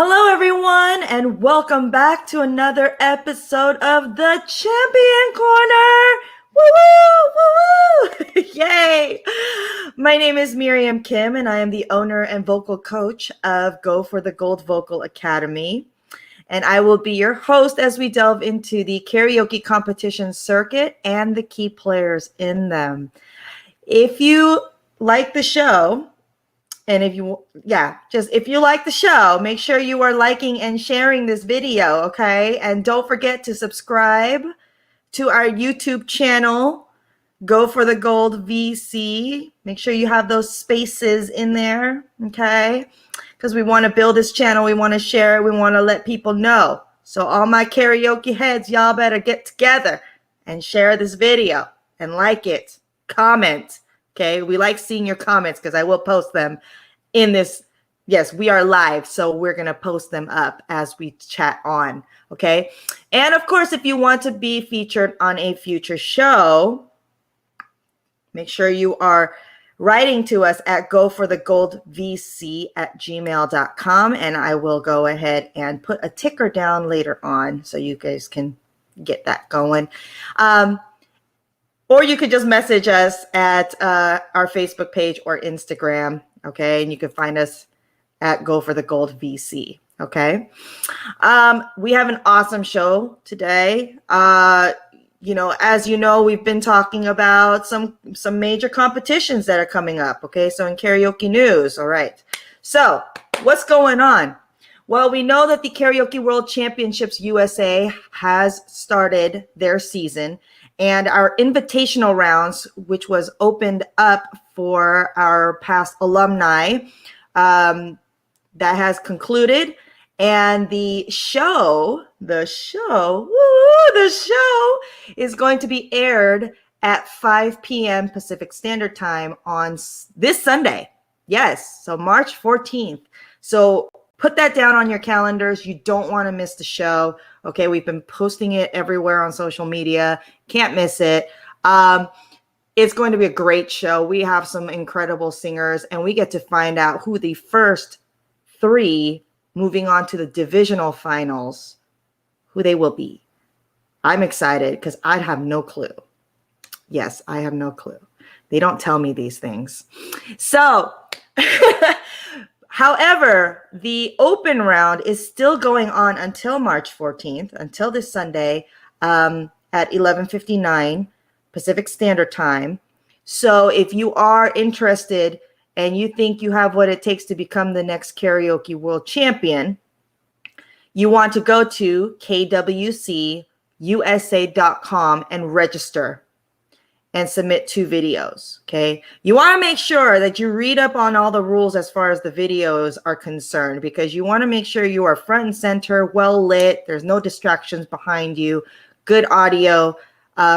Hello, everyone, and welcome back to another episode of the Champion Corner. Woo woo, woo woo! Yay! My name is Miriam Kim, and I am the owner and vocal coach of Go for the Gold Vocal Academy. And I will be your host as we delve into the karaoke competition circuit and the key players in them. If you like the show, and if you like the show, make sure you are liking and sharing this video, okay? And don't forget to subscribe to our YouTube channel, Go for the Gold VC. Make sure you have those spaces in there, okay? Because we want to build this channel. We want to share it. We want to let people know. So all my karaoke heads, y'all better get together and share this video and like it, comment. Okay, we like seeing your comments because I will post them in this. Yes, we are live, so we're going to post them up as we chat on, okay? And of course, if you want to be featured on a future show, make sure you are writing to us at goforthegoldvc@gmail.com, and I will go ahead and put a ticker down later on so you guys can get that going. Or you could just message us at our Facebook page or Instagram, okay? And you can find us at Go for the Gold VC, okay? We have an awesome show today. As you know, we've been talking about some major competitions that are coming up, okay? So in karaoke news, all right. So what's going on? Well, we know that the Karaoke World Championships USA has started their season, and our invitational rounds, which was opened up for our past alumni, that has concluded. And the show is going to be aired at 5 p.m. Pacific Standard Time on this Sunday. Yes, so March 14th. So put that down on your calendars. You don't want to miss the show. Okay, we've been posting it everywhere on social media. Can't miss it. It's going to be a great show. We have some incredible singers, and we get to find out who the first three moving on to the divisional finals, who they will be. I'm excited because I have no clue. Yes, I have no clue. They don't tell me these things. So, however, the open round is still going on until March 14th, until this Sunday at 11:59 Pacific Standard Time. So if you are interested and you think you have what it takes to become the next karaoke world champion, you want to go to kwcusa.com and register and submit 2 videos, okay? You want to make sure that you read up on all the rules as far as the videos are concerned, because you want to make sure you are front and center, well lit, there's no distractions behind you, good audio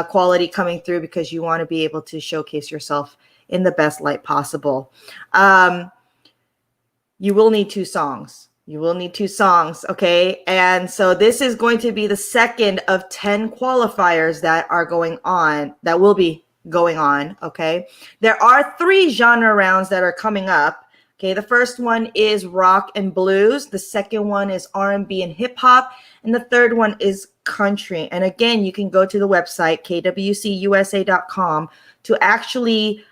quality coming through, because you want to be able to showcase yourself in the best light possible. You will need 2 songs. You will need 2 songs, okay? And so this is going to be the second of 10 qualifiers that are going on, that will be going on, okay? There are 3 genre rounds that are coming up, okay? The first one is rock and blues. The second one is R&B and hip hop. And the third one is country. And again, you can go to the website, kwcusa.com, to actually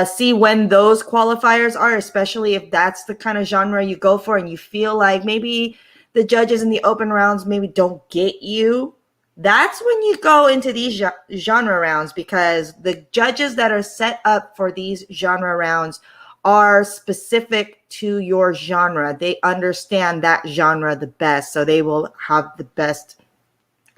see when those qualifiers are, especially if that's the kind of genre you go for and you feel like maybe the judges in the open rounds maybe don't get you. That's when you go into these genre rounds, because the judges that are set up for these genre rounds are specific to your genre. They understand that genre the best, so they will have the best,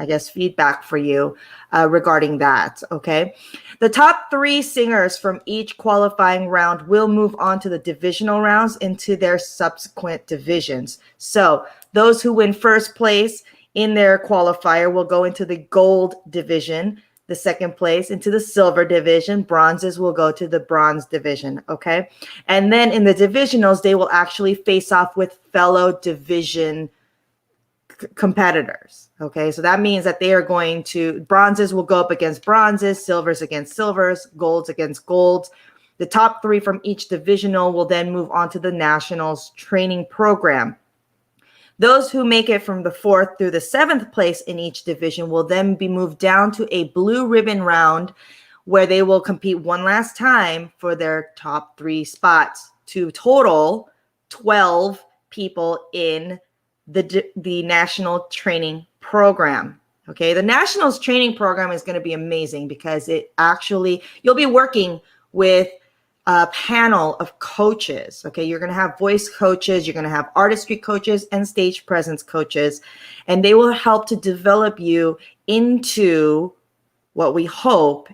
I guess, feedback for you regarding that, okay? The top 3 singers from each qualifying round will move on to the divisional rounds into their subsequent divisions. So those who win first place in their qualifier will go into the gold division, the second place into the silver division, bronzes will go to the bronze division, okay? And then in the divisionals, they will actually face off with fellow division competitors, okay? So that means that they are going to, bronzes will go up against bronzes, silvers against silvers, golds against golds. The top 3 from each divisional will then move on to the nationals training program. Those who make it from the 4th through the 7th place in each division will then be moved down to a blue ribbon round where they will compete one last time for their top 3 spots to total 12 people in the national training program. Okay, the nationals training program is going to be amazing because you'll be working with a panel of coaches. Okay, you're going to have voice coaches, you're going to have artistry coaches and stage presence coaches, and they will help to develop you into what we hope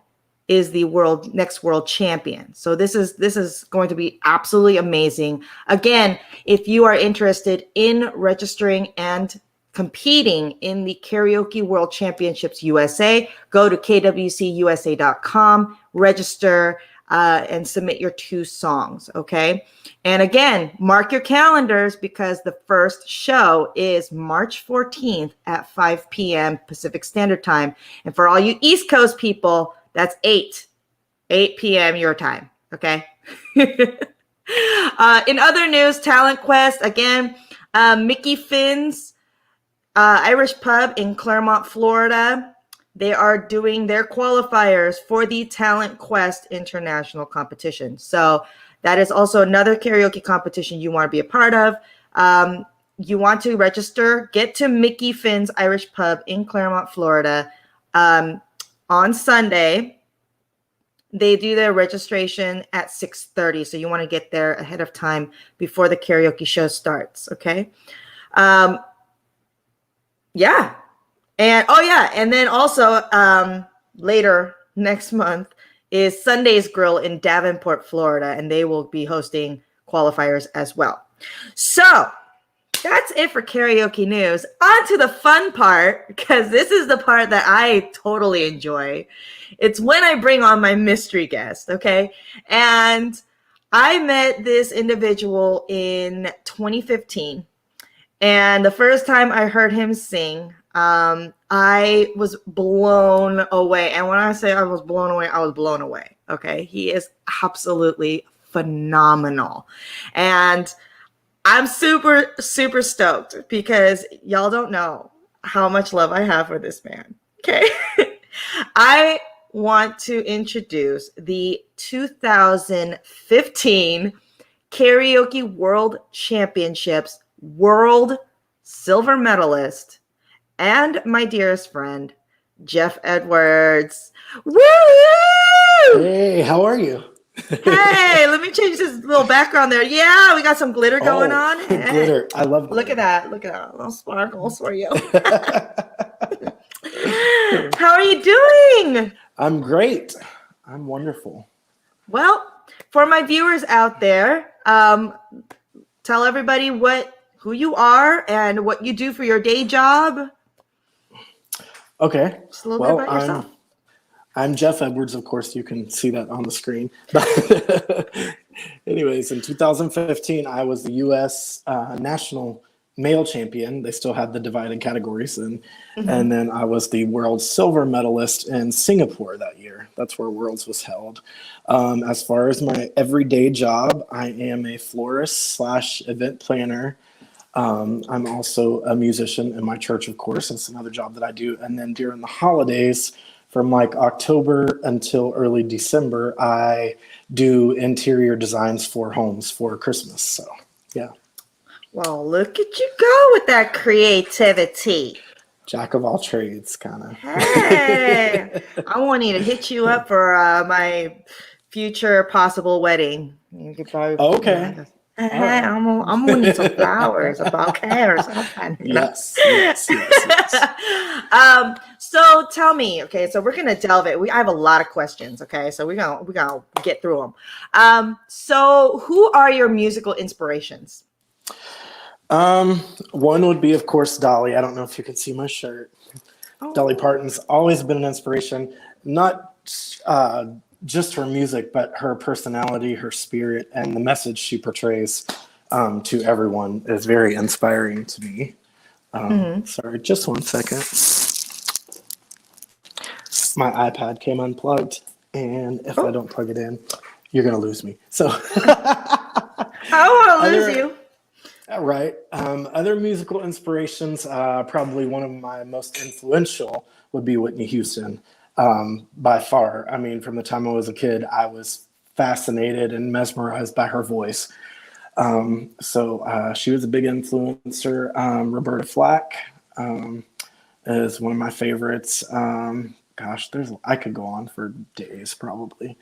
is the next world champion. So this is going to be absolutely amazing. Again, if you are interested in registering and competing in the Karaoke World Championships USA, go to kwcusa.com, register, and submit your 2 songs, okay? And again, mark your calendars because the first show is March 14th at 5 p.m. Pacific Standard Time. And for all you East Coast people, that's 8 p.m. your time, okay? In other news, Talent Quest, again, Mickey Finn's Irish Pub in Claremont, Florida. They are doing their qualifiers for the Talent Quest International Competition. So that is also another karaoke competition you want to be a part of. You want to register, get to Mickey Finn's Irish Pub in Claremont, Florida on Sunday. They do their registration at 6:30. So you want to get there ahead of time before the karaoke show starts, okay? Yeah. And then also later next month is Sunday's Grill in Davenport, Florida, and they will be hosting qualifiers as well. So that's it for karaoke news. On to the fun part, because this is the part that I totally enjoy. It's when I bring on my mystery guest, okay? And I met this individual in 2015. And the first time I heard him sing, I was blown away. And when I say I was blown away, I was blown away. Okay. He is absolutely phenomenal. And I'm super, super stoked because y'all don't know how much love I have for this man. Okay. I want to introduce the 2015 Karaoke World Championships World Silver Medalist and my dearest friend, Jeff Edwards. Woo! Hey, how are you? Hey, let me change this little background there. Yeah, we got some glitter going on. Hey. Glitter. I love glitter. Look at that. Look at that. A little sparkles for you. How are you doing? I'm great. I'm wonderful. Well, for my viewers out there, tell everybody who you are and what you do for your day job. Okay. Just a little bit about yourself. I'm Jeff Edwards. Of course, you can see that on the screen. Anyways, in 2015, I was the U.S. National Male Champion. They still had the divided categories. And then I was the World Silver Medalist in Singapore that year. That's where Worlds was held. As far as my everyday job, I am a florist / event planner. I'm also a musician in my church, of course. It's another job that I do. And then during the holidays, from like October until early December, I do interior designs for homes for Christmas. So, yeah. Well, look at you go with that creativity. Jack of all trades, kind of. Hey, I want to hit you up for my future possible wedding. You could probably. Okay. Hey, I'm gonna need some flowers, a bouquet or something. Yes. So tell me, okay. So we're gonna delve it. I have a lot of questions, okay. So we're gonna get through them. So who are your musical inspirations? One would be, of course, Dolly. I don't know if you can see my shirt. Oh. Dolly Parton's always been an inspiration, not just her music, but her personality, her spirit, and the message she portrays to everyone is very inspiring to me. Sorry, just 1 second. My iPad came unplugged, and if I don't plug it in, you're going to lose me. So I want to lose you. Right. Other musical inspirations, probably one of my most influential would be Whitney Houston, by far. I mean, from the time I was a kid, I was fascinated and mesmerized by her voice. So she was a big influencer. Roberta Flack is one of my favorites. Gosh, I could go on for days probably.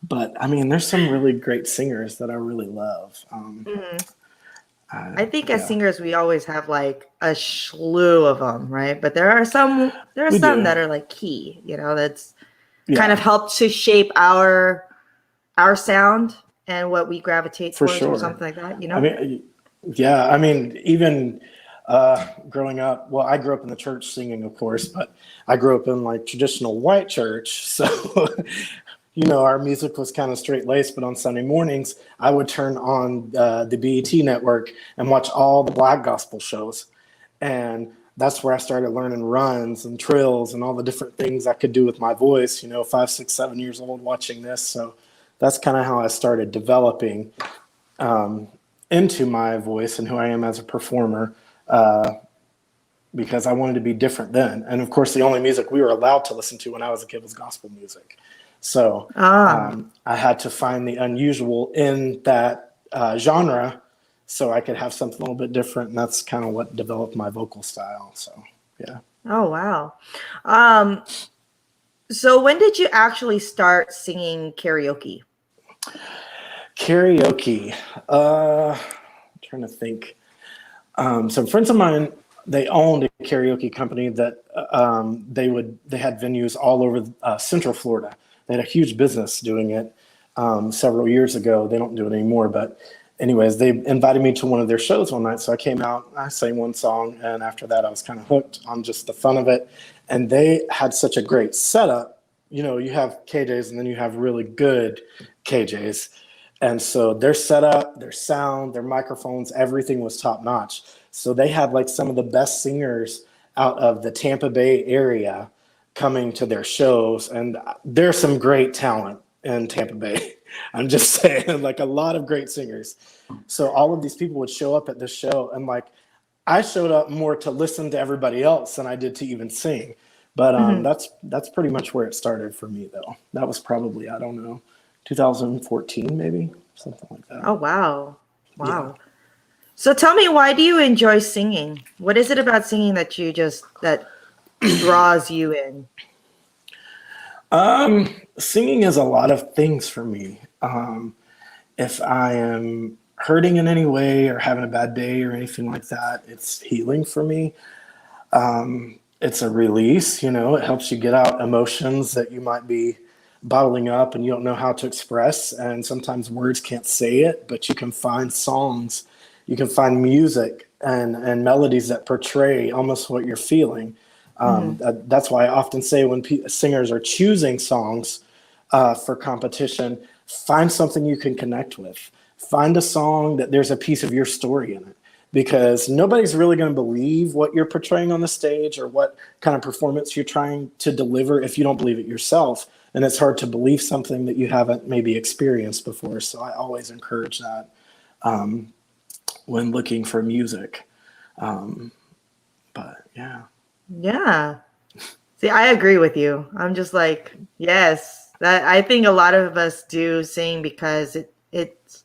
But I mean, there's some really great singers that I really love. Mhm. I think as Yeah, singers, we always have like a slew of them, right? But there are we some do. that are like key, that's kind of Yeah, helped to shape our sound and what we gravitate for towards or sure. something like that, I mean, yeah, I mean, even growing up, well, I grew up in the church singing, of course, but I grew up in like traditional white church. So, our music was kind of straight laced, but on Sunday mornings, I would turn on the BET network and watch all the black gospel shows. And that's where I started learning runs and trills and all the different things I could do with my voice, 5, 6, 7 years old watching this. So that's kind of how I started developing into my voice and who I am as a performer, because I wanted to be different then. And of course, the only music we were allowed to listen to when I was a kid was gospel music. So ah, I had to find the unusual in that genre so I could have something a little bit different. And that's kind of what developed my vocal style. So, yeah. oh wow. Um, so when did you actually start singing karaoke? Karaoke. I'm trying to think. Some friends of mine, they owned a karaoke company that they had venues all over Central Florida. They had a huge business doing it several years ago. They don't do it anymore, but anyways, they invited me to one of their shows one night. So I came out, I sang one song, and after that, I was kind of hooked on just the fun of it. And they had such a great setup. You have KJs, and then you have really good KJs. And so their setup, their sound, their microphones, everything was top notch. So they had like some of the best singers out of the Tampa Bay area coming to their shows. And there's some great talent in Tampa Bay. I'm just saying, like a lot of great singers. So all of these people would show up at this show, and like I showed up more to listen to everybody else than I did to even sing. But Mhm. that's pretty much where it started for me, though. That was probably, I don't know, 2014 maybe, something like that. Oh wow. Yeah. Wow. So tell me, why do you enjoy singing? What is it about singing that draws you in? Singing is a lot of things for me. If I am hurting in any way or having a bad day or anything like that, it's healing for me. It's a release, it helps you get out emotions that you might be bottling up and you don't know how to express. And sometimes words can't say it, but you can find songs, you can find music and melodies that portray almost what you're feeling. Hmm. That's why I often say when singers are choosing songs for competition, find something you can connect with. Find a song that there's a piece of your story in it, because nobody's really going to believe what you're portraying on the stage or what kind of performance you're trying to deliver if you don't believe it yourself. And it's hard to believe something that you haven't maybe experienced before. So I always encourage that when looking for music. Um, but yeah. Yeah. See, I agree with you. I'm just like, yes. That I think a lot of us do sing because it's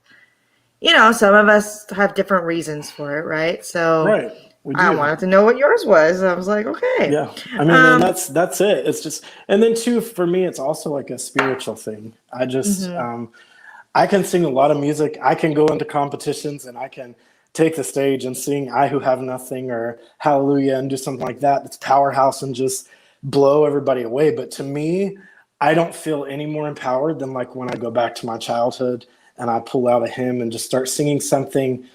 some of us have different reasons for it, right? So Right. We I do. wanted to know what yours was. I was like, okay. Yeah. I mean, and Um, that's it. It's just, and then too, for me, it's also like a spiritual thing. mhm, I can sing a lot of music. I can go into competitions and I can take the stage and sing I Who Have Nothing or Hallelujah and do something like that. It's powerhouse and just blow everybody away. But to me, I don't feel any more empowered than like when I go back to my childhood and I pull out a hymn and just start singing something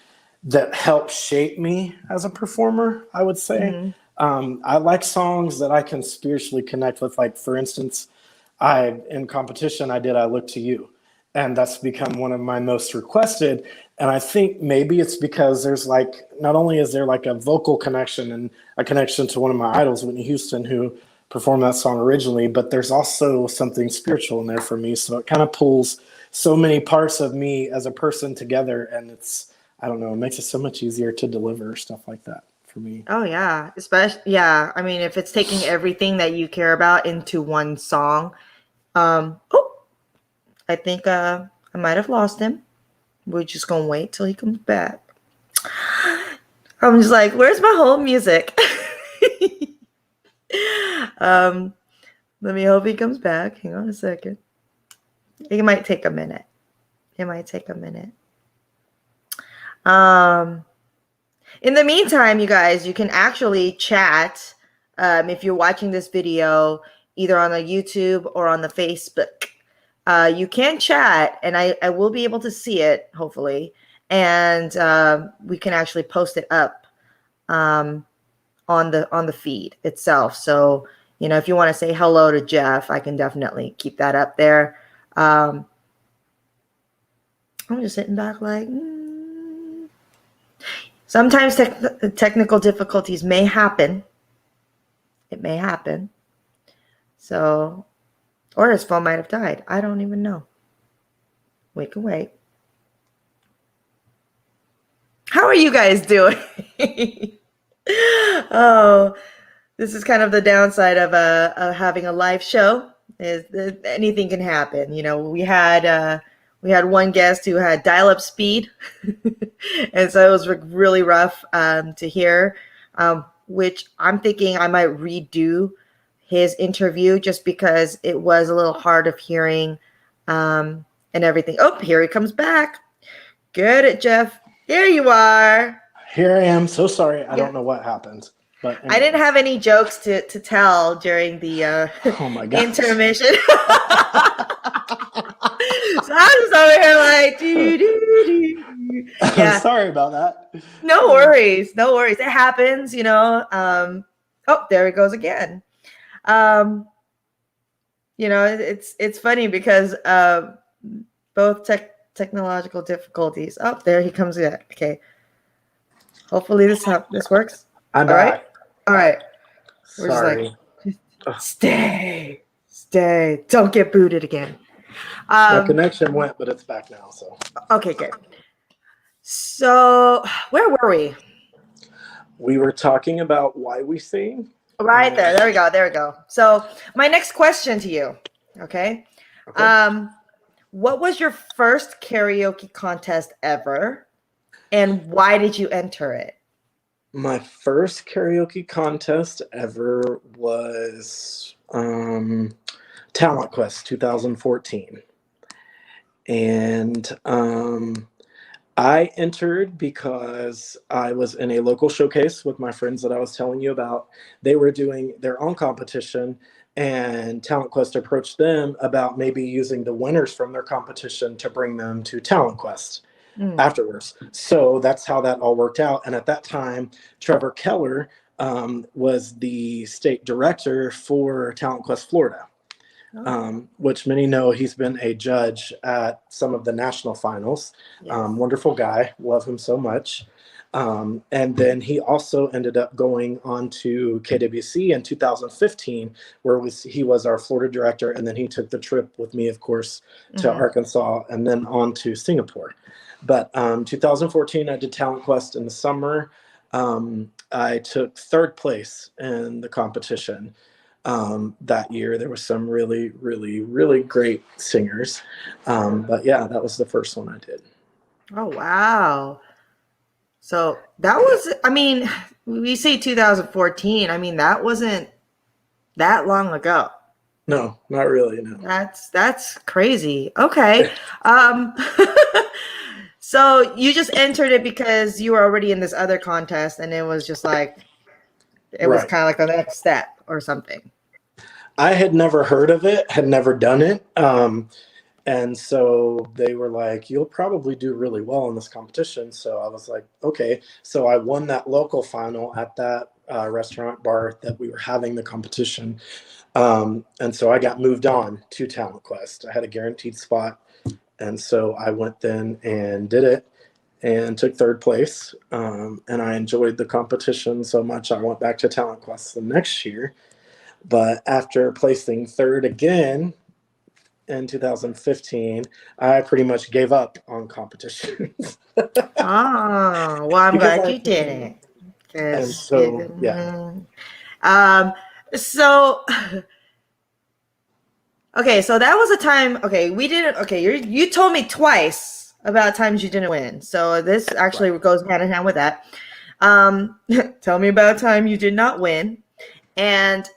that helped shape me as a performer, I would say. mhm, I like songs that I can spiritually connect with. Like, for instance, in competition, I did I Look to You. And that's become one of my most requested. And I think maybe it's because there's like, not only is there like a vocal connection and a connection to one of my idols, Whitney Houston, who performed that song originally, but there's also something spiritual in there for me. So it kind of pulls so many parts of me as a person together. And I don't know, it makes it so much easier to deliver stuff like that for me. Oh yeah, especially yeah. I mean, if it's taking everything that you care about into one song. Oh, I think I might have lost him. We're just gonna wait till he comes back. I'm just like, where's my whole music? um, Let me hope he comes back. Hang on a second. It might take a minute. It might take a minute. In the meantime, you guys, you can actually chat if you're watching this video either on the YouTube or on the Facebook. You can chat, and I will be able to see it, hopefully, and we can actually post it up on the feed itself. So, you know, if you want to say hello to Jeff, I can definitely keep that up there. I'm just sitting back like, sometimes technical difficulties may happen. It may happen. So, or his phone might have died. I don't even know. We can wait. How are you guys doing? Oh, this is kind of the downside of having a live show. Is that anything can happen. You know, we had one guest who had dial-up speed, and so it was really rough to hear. Which I'm thinking I might redo his interview just because it was a little hard of hearing and everything. Oh, here he comes back. Get it, Jeff. Here you are. Here I am. So sorry. I don't know what happened. But I didn't have any jokes to tell during the oh my gosh. intermission. So I'm just over here like, yeah. I'm sorry about that. No worries. No worries. It happens, you know. Oh, there it goes again. You know, it's funny because both technological difficulties. Oh, there he comes again. Okay. Hopefully this works. I'm back. All right. We're sorry. Just like, stay. Don't get booted again. My connection went, but it's back now. So okay, good. So where were we? We were talking about why we sing. Right there. There we go. So my next question to you, okay? What was your first karaoke contest ever, and why did you enter it? My first karaoke contest ever was Talent Quest 2014. And I entered because I was in a local showcase with my friends that I was telling you about. They were doing their own competition, and Talent Quest approached them about maybe using the winners from their competition to bring them to Talent Quest afterwards. So that's how that all worked out. And at that time, Trevor Keller was the state director for Talent Quest Florida. Which many know he's been a judge at some of the national finals. Yes. Wonderful guy. Love him so much. And then he also ended up going on to KWC in 2015, where he was our Florida director. And then he took the trip with me, of course, to Arkansas and then on to Singapore. But 2014, I did Talent Quest in the summer. I took third place in the competition. That year there were some really great singers, but yeah, that was the first one I did. Oh wow. So that was, I mean, we say 2014, I mean that wasn't that long ago. No, not really. No. That's crazy. Okay. So you just entered it because you were already in this other contest, and it was just like it was kind of like the next step or something. I had never heard of it, had never done it. And so they were like, you'll probably do really well in this competition. So I was like, okay. So I won that local final at that restaurant bar that we were having the competition. And so I got moved on to Talent Quest. I had a guaranteed spot. And so I went then and did it and took third place. And I enjoyed the competition so much, I went back to Talent Quest the next year. But after placing third again in 2015, I pretty much gave up on competitions. Oh, well, I'm because glad I you didn't. and Because so yeah. um, so okay, so that was a time. Okay, we didn't. Okay, you told me twice about times you didn't win. So this actually goes hand in hand with that. Tell me about a time you did not win, and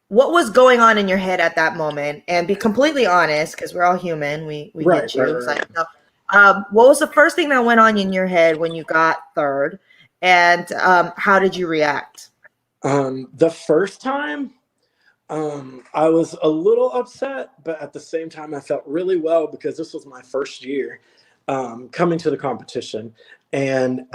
what was going on in your head at that moment. And be completely honest, because we're all human. We Right, get right, you. It's right, like, no. What was the first thing that went on in your head when you got third, and how did you react? the first time, I was a little upset, but at the same time, I felt really well because this was my first year coming to the competition. And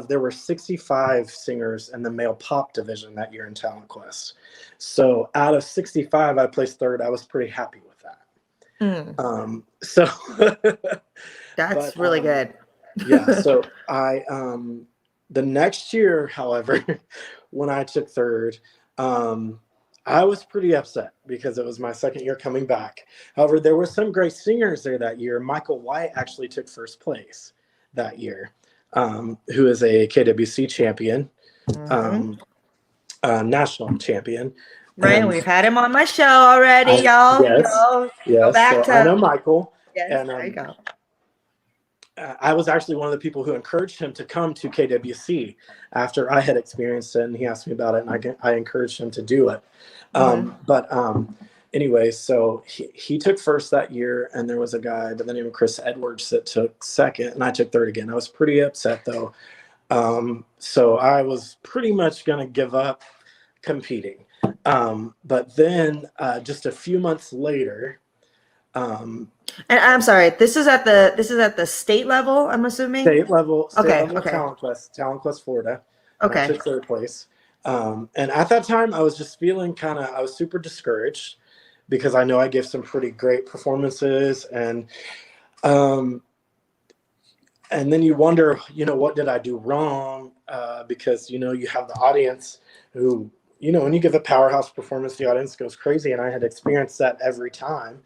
there were 65 singers in the male pop division that year in Talent Quest. So out of 65, I placed third. I was pretty happy with that. Hmm, So, that's but really good. yeah, so the next year, however, when I took third, um, I was pretty upset because it was my second year coming back. However, there were some great singers there that year. Michael White actually took first place that year, who is a KWC champion, Mhm. um, national champion. Right, And we've had him on my show already, I, y'all. yes, Go yes. back So I to know Michael, yes, and there you go. I was actually one of the people who encouraged him to come to KWC after I had experienced it, and he asked me about it, and I encouraged him to do it. Hmm. But anyway, so he took first that year, and there was a guy by the name of Chris Edwards that took second, and I took third again. I was pretty upset though. So I was pretty much going to give up competing. But then just a few months later, um, And I'm sorry, this is at the state level, I'm assuming. state Okay, level of okay, Talent Quest, Florida, and I okay. took third place. And at that time, I was just feeling I was super discouraged because I know I gave some pretty great performances, um, and then you wonder, what did I do wrong? Because you have the audience who, when you give a powerhouse performance, the audience goes crazy, and I had experienced that every time.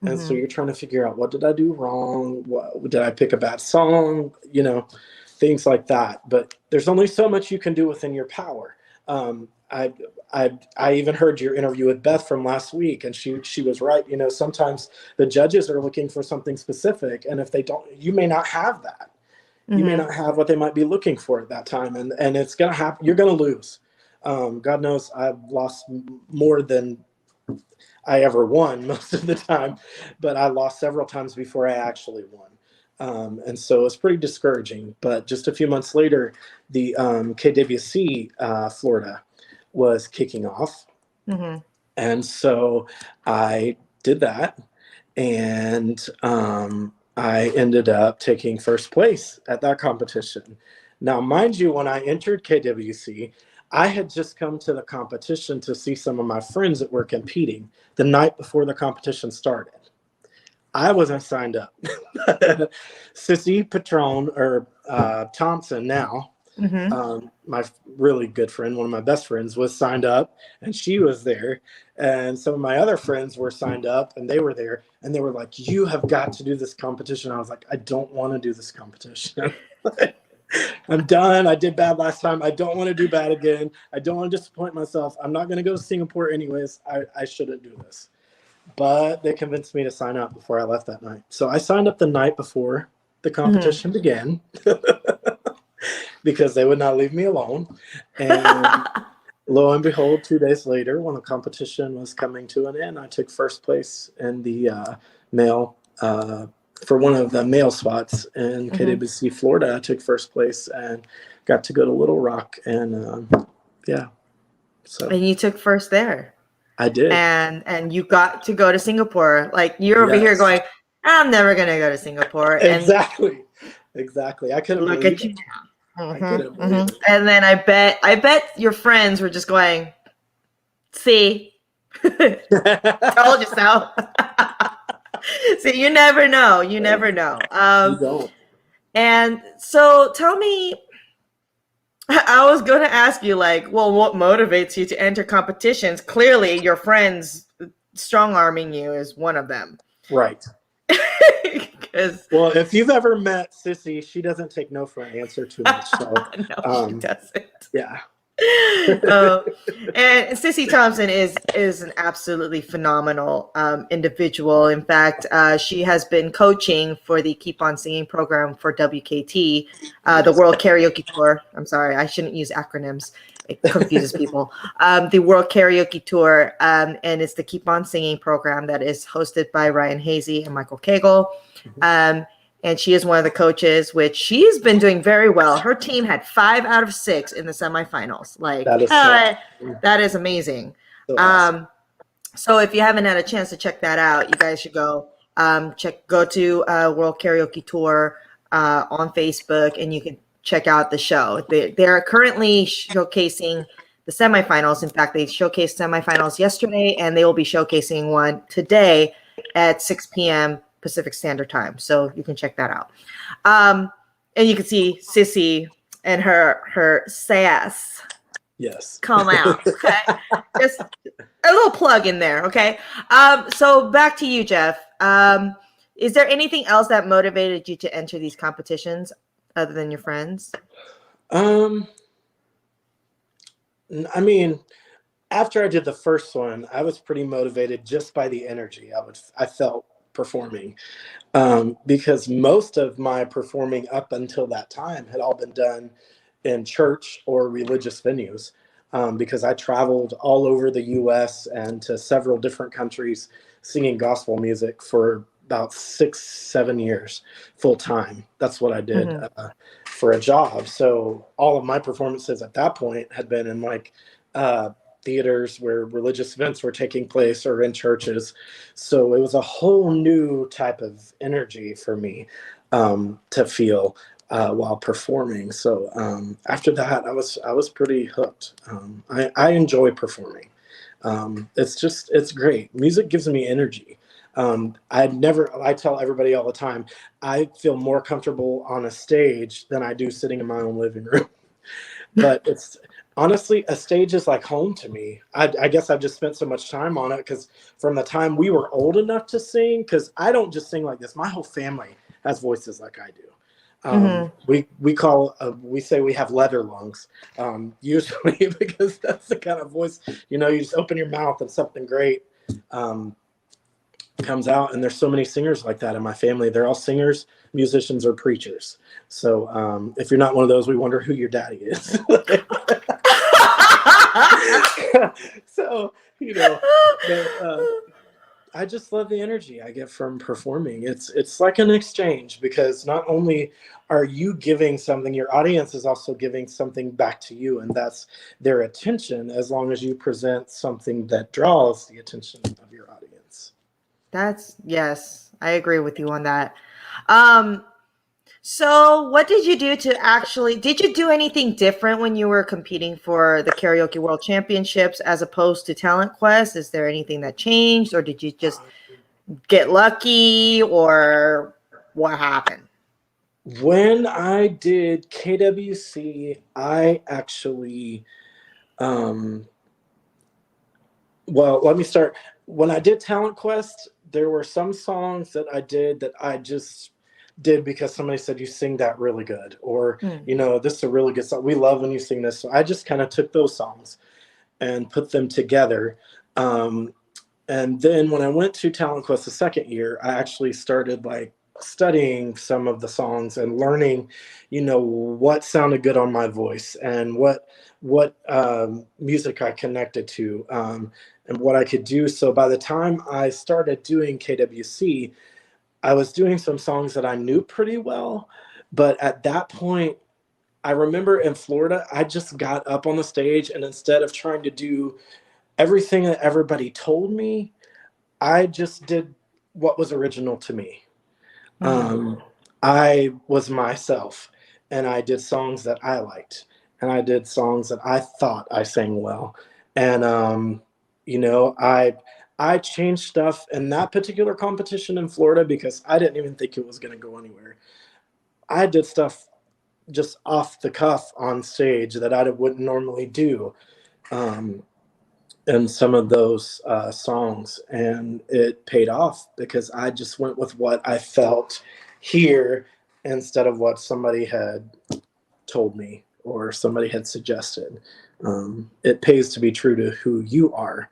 And so Hmm. you're trying to figure out, what did I do wrong? What did I pick a bad song? Things like that. But there's only so much you can do within your power. I, I even heard your interview with Beth from last week, and she was right. Sometimes the judges are looking for something specific, and if they don't, you may not have that. You may Hmm. not have what they might be looking for at that time, and it's gonna happen. You're gonna lose. God knows I've lost more than I ever won most of the time, but I lost several times before I actually won. And so it's pretty discouraging. But just a few months later, the KWC Florida was kicking off. Hmm. And so I did that. And I ended up taking first place at that competition. Now, mind you, when I entered KWC, I had just come to the competition to see some of my friends that were competing the night before the competition started. I wasn't signed up. Sissy Patron, or Thompson now, Hmm. my really good friend, one of my best friends, was signed up, and she was there. And some of my other friends were signed up, and they were there, and they were like, "You have got to do this competition." I was like, "I don't want to do this competition. I'm done. I did bad last time. I don't want to do bad again. I don't want to disappoint myself. I'm not going to go to Singapore anyways. I shouldn't do this." But they convinced me to sign up before I left that night. So I signed up the night before the Hmm. competition began because they would not leave me alone. And lo and behold, 2 days later, when the competition was coming to an end, I took first place in the male for one of the male spots in Hmm. KWC, Florida. I took first place and got to go to Little Rock, and yeah, so And you took first there. I did. And you got to go to Singapore. Like you're over here Yes, going, I'm never gonna go to Singapore. And exactly, exactly. I couldn't look believe at you it. now. I couldn't Hmm. believe Hmm. it. And then I bet your friends were just going, see, told you so. See, you never know. You never know. You don't. And so tell me, I was going to ask you, like, well, what motivates you to enter competitions? Clearly, your friends strong arming you is one of them. Right. Because Well, if you've ever met Sissy, she doesn't take no for an answer too much. So, no, she um, doesn't. yeah. uh, and Sissy Thompson is an absolutely phenomenal individual. In fact, she has been coaching for the Keep On Singing program for WKT, the World Karaoke Tour. I'm sorry, I shouldn't use acronyms. It confuses people. The World Karaoke Tour, and it's the Keep On Singing program that is hosted by Ryan Hazy and Michael Cagle. Um, and she is one of the coaches, which she's been doing very well. Her team had 5 out of 6 in the semifinals. Like, That is so, that is amazing. so awesome. So if you haven't had a chance to check that out, you guys should go go to World Karaoke Tour on Facebook, and you can check out the show. They are currently showcasing the semifinals. In fact, they showcased semifinals yesterday, and they will be showcasing one today at 6 p.m. Pacific Standard Time. So you can check that out. And you can see Sissy and her sass Yes. come out. Okay. Just a little plug in there. Okay. So back to you, Jeff. Is there anything else that motivated you to enter these competitions other than your friends? I mean, after I did the first one, I was pretty motivated just by the energy I felt performing, because most of my performing up until that time had all been done in church or religious venues, because I traveled all over the U.S. and to several different countries singing gospel music for about 6-7 years full time. That's what I did for a job. So all of my performances at that point had been in like theaters where religious events were taking place or in churches. So it was a whole new type of energy for me to feel while performing. So after that, I was pretty hooked. I enjoy performing. It's great. Music gives me energy. I tell everybody all the time, I feel more comfortable on a stage than I do sitting in my own living room. But it's honestly, a stage is like home to me. I guess I've just spent so much time on it because from the time we were old enough to sing, because I don't just sing like this. My whole family has voices like I do. We say we have leather lungs, usually because that's the kind of voice, you just open your mouth and something great comes out. And there's so many singers like that in my family. They're all singers, musicians, or preachers. So if you're not one of those, we wonder who your daddy is. So, I just love the energy I get from performing. It's like an exchange, because not only are you giving something, your audience is also giving something back to you, and that's their attention, as long as you present something that draws the attention of your audience. Yes, I agree with you on that. So what did you do did you do anything different when you were competing for the Karaoke World Championships as opposed to Talent Quest? Is there anything that changed, or did you just get lucky, or what happened? When I did KWC, I actually, well, let me start. When I did Talent Quest, there were some songs that I did that I just did because somebody said, you sing that really good, or this is a really good song, we love when you sing this. So I just kind of took those songs and put them together, and then when I went to Talent Quest the second year, I actually started like studying some of the songs and learning what sounded good on my voice, and what music I connected to, and what I could do. So by the time I started doing KWC, I was doing some songs that I knew pretty well. But at that point, I remember in Florida, I just got up on the stage, and instead of trying to do everything that everybody told me, I just did what was original to me. I was myself, and I did songs that I liked, and I did songs that I thought I sang well. And I changed stuff in that particular competition in Florida because I didn't even think it was going to go anywhere. I did stuff just off the cuff on stage that I wouldn't normally do. in some of those songs, and it paid off because I just went with what I felt here instead of what somebody had told me or somebody had suggested. It pays to be true to who you are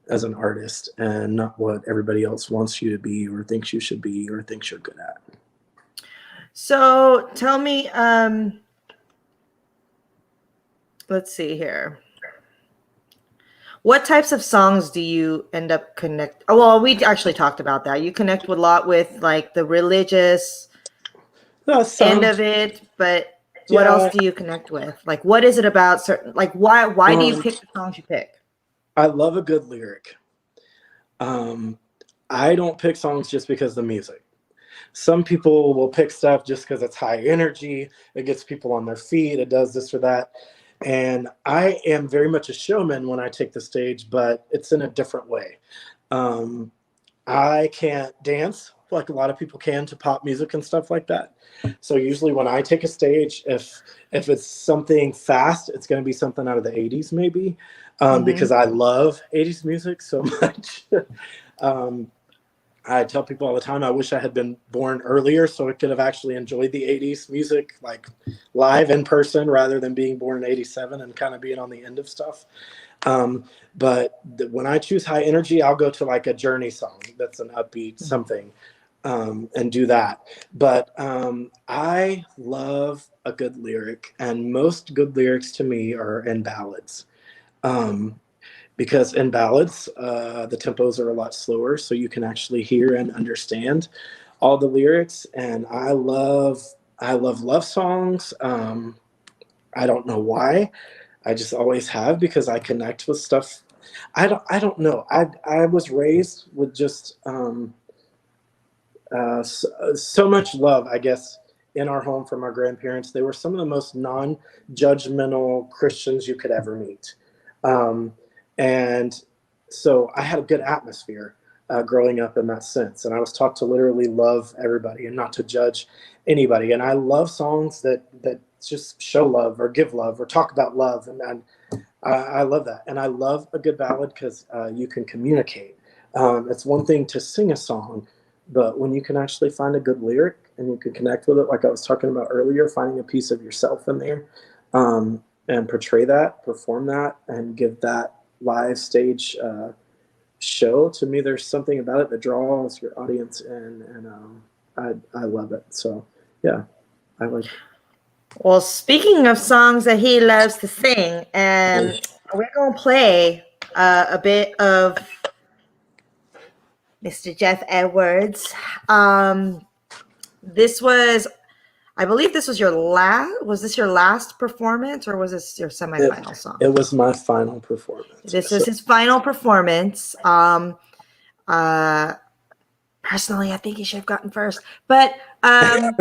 as an artist and not what everybody else wants you to be or thinks you should be or thinks you're good at. So tell me, let's see here. What types of songs do you end up connect? Oh, well, we actually talked about that. You connect with a lot with like the religious end of it, but what else do you connect with? Like, what is it about certain? Like, why do you pick the songs you pick? I love a good lyric. I don't pick songs just because of the music. Some people will pick stuff just because it's high energy. It gets people on their feet. It does this or that. And I am very much a showman when I take the stage, but it's in a different way. I can't dance like a lot of people can to pop music and stuff like that. So usually when I take a stage, if it's something fast, it's going to be something out of the 80s maybe, because I love 80s music so much. I tell people all the time, I wish I had been born earlier so I could have actually enjoyed the 80s music like live in person rather than being born in 87 and kind of being on the end of stuff. But when I choose high energy, I'll go to like a Journey song that's an upbeat something, and do that. But I love a good lyric, and most good lyrics to me are in ballads. Because in ballads, the tempos are a lot slower, so you can actually hear and understand all the lyrics. And I love love songs. I don't know why. I just always have, because I connect with stuff. I don't know. I was raised with just so much love, I guess, in our home from our grandparents. They were some of the most non-judgmental Christians you could ever meet. And so I had a good atmosphere growing up in that sense. And I was taught to literally love everybody and not to judge anybody. And I love songs that just show love or give love or talk about love. And I love that. And I love a good ballad because you can communicate. It's one thing to sing a song, but when you can actually find a good lyric and you can connect with it, like I was talking about earlier, finding a piece of yourself in there, and portray that, perform that, and give that live stage show, to me there's something about it that draws your audience in, and I love it. So yeah, I like it. Well, speaking of songs that he loves to sing, and we're gonna play a bit of Mr. Jeff Edwards. This was, I believe this was your last. Was this your last performance, or was this your semifinal song? It was my final performance. This is his final performance. Personally, I think he should have gotten first, but that's,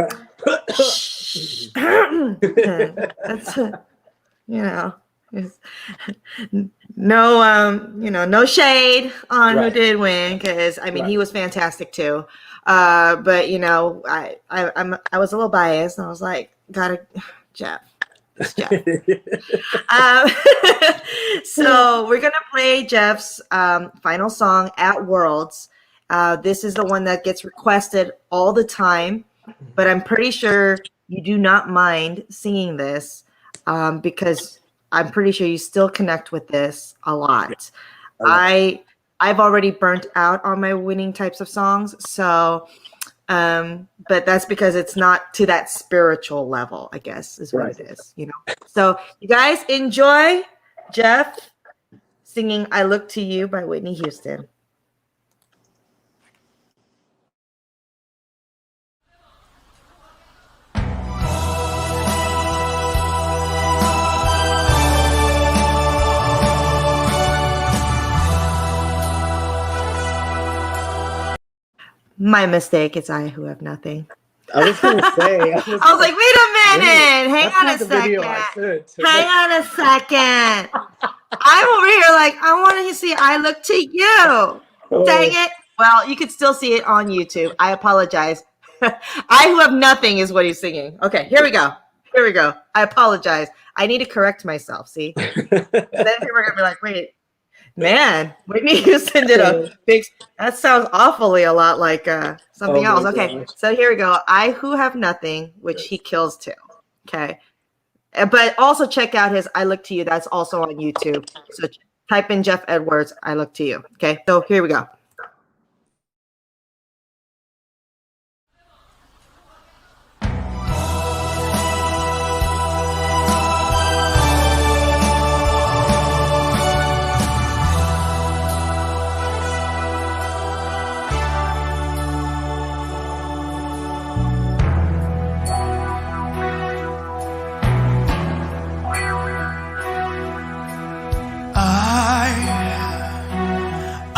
no shade on who did win, because I mean he was fantastic too. But I was a little biased, and I was like, Jeff. It's Jeff. So we're gonna play Jeff's final song at Worlds. This is the one that gets requested all the time, but I'm pretty sure you do not mind singing this, because I'm pretty sure you still connect with this a lot. I've already burnt out on my winning types of songs, so but that's because it's not to that spiritual level, I guess, is what it is, So you guys enjoy Jeff singing "I Look to You" by Whitney Houston. My mistake. It's I who have nothing. I was going to say. I was like, wait a minute. Hang on a second. Hang on a second. I'm over here like, I want to see "I Look to You." Dang it. Well, you could still see it on YouTube. I apologize. I who have nothing is what he's singing. Okay, here we go. I apologize. I need to correct myself, see? Then people are going to be like, wait. Man, Whitney Houston did a big. That sounds awfully a lot like something Oh else. my Okay, gosh. so here we go. I Who Have Nothing, which he kills too. Okay, but also check out his I Look to You. That's also on YouTube. So type in Jeff Edwards, I Look to You. Okay, so here we go.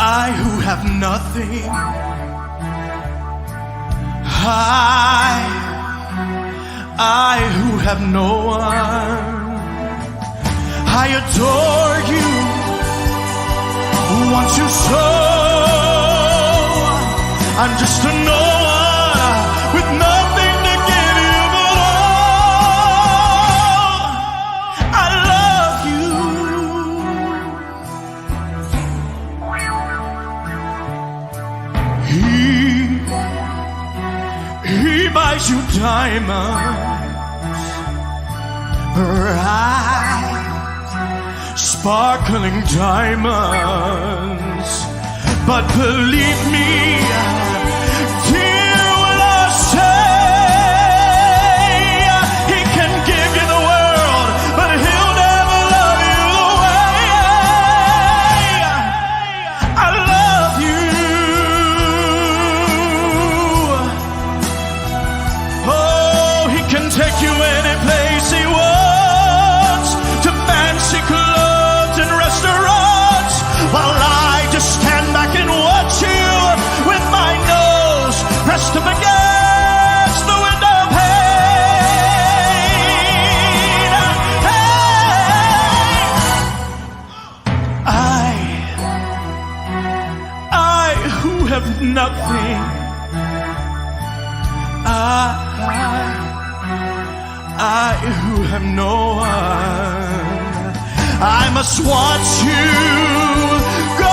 I who have nothing, I who have no one, I adore you, want you so. I'm just a no one with nothing to give you but all. I love you. He buys you diamonds, bright, sparkling diamonds. But believe me, dear, will I say, he can give you the world, but he'll never love you the way I love you. Oh, he can take you any place he wants, to fancy clubs and restaurants, while I just stand back and watch you with my nose pressed up against the window pane. Hey, I who have nothing, I who have no one, I must watch you go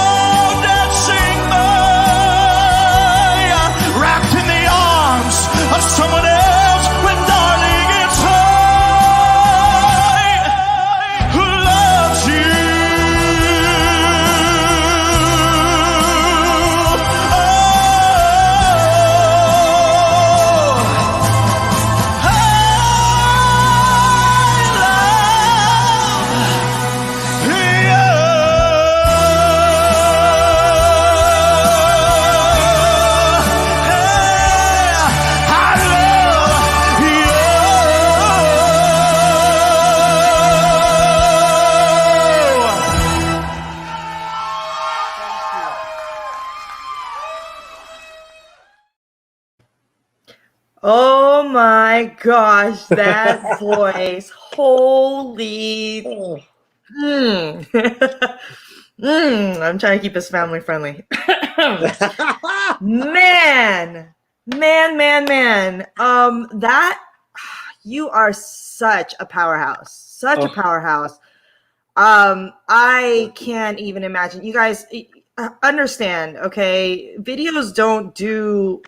dancing by, wrapped in the arms of someone else, when darling it's I who loves you. Oh my gosh, that voice. Holy. I'm trying to keep this family friendly. Man. That you are such a powerhouse. Such a powerhouse. I can't even imagine. You guys understand, okay? Videos don't do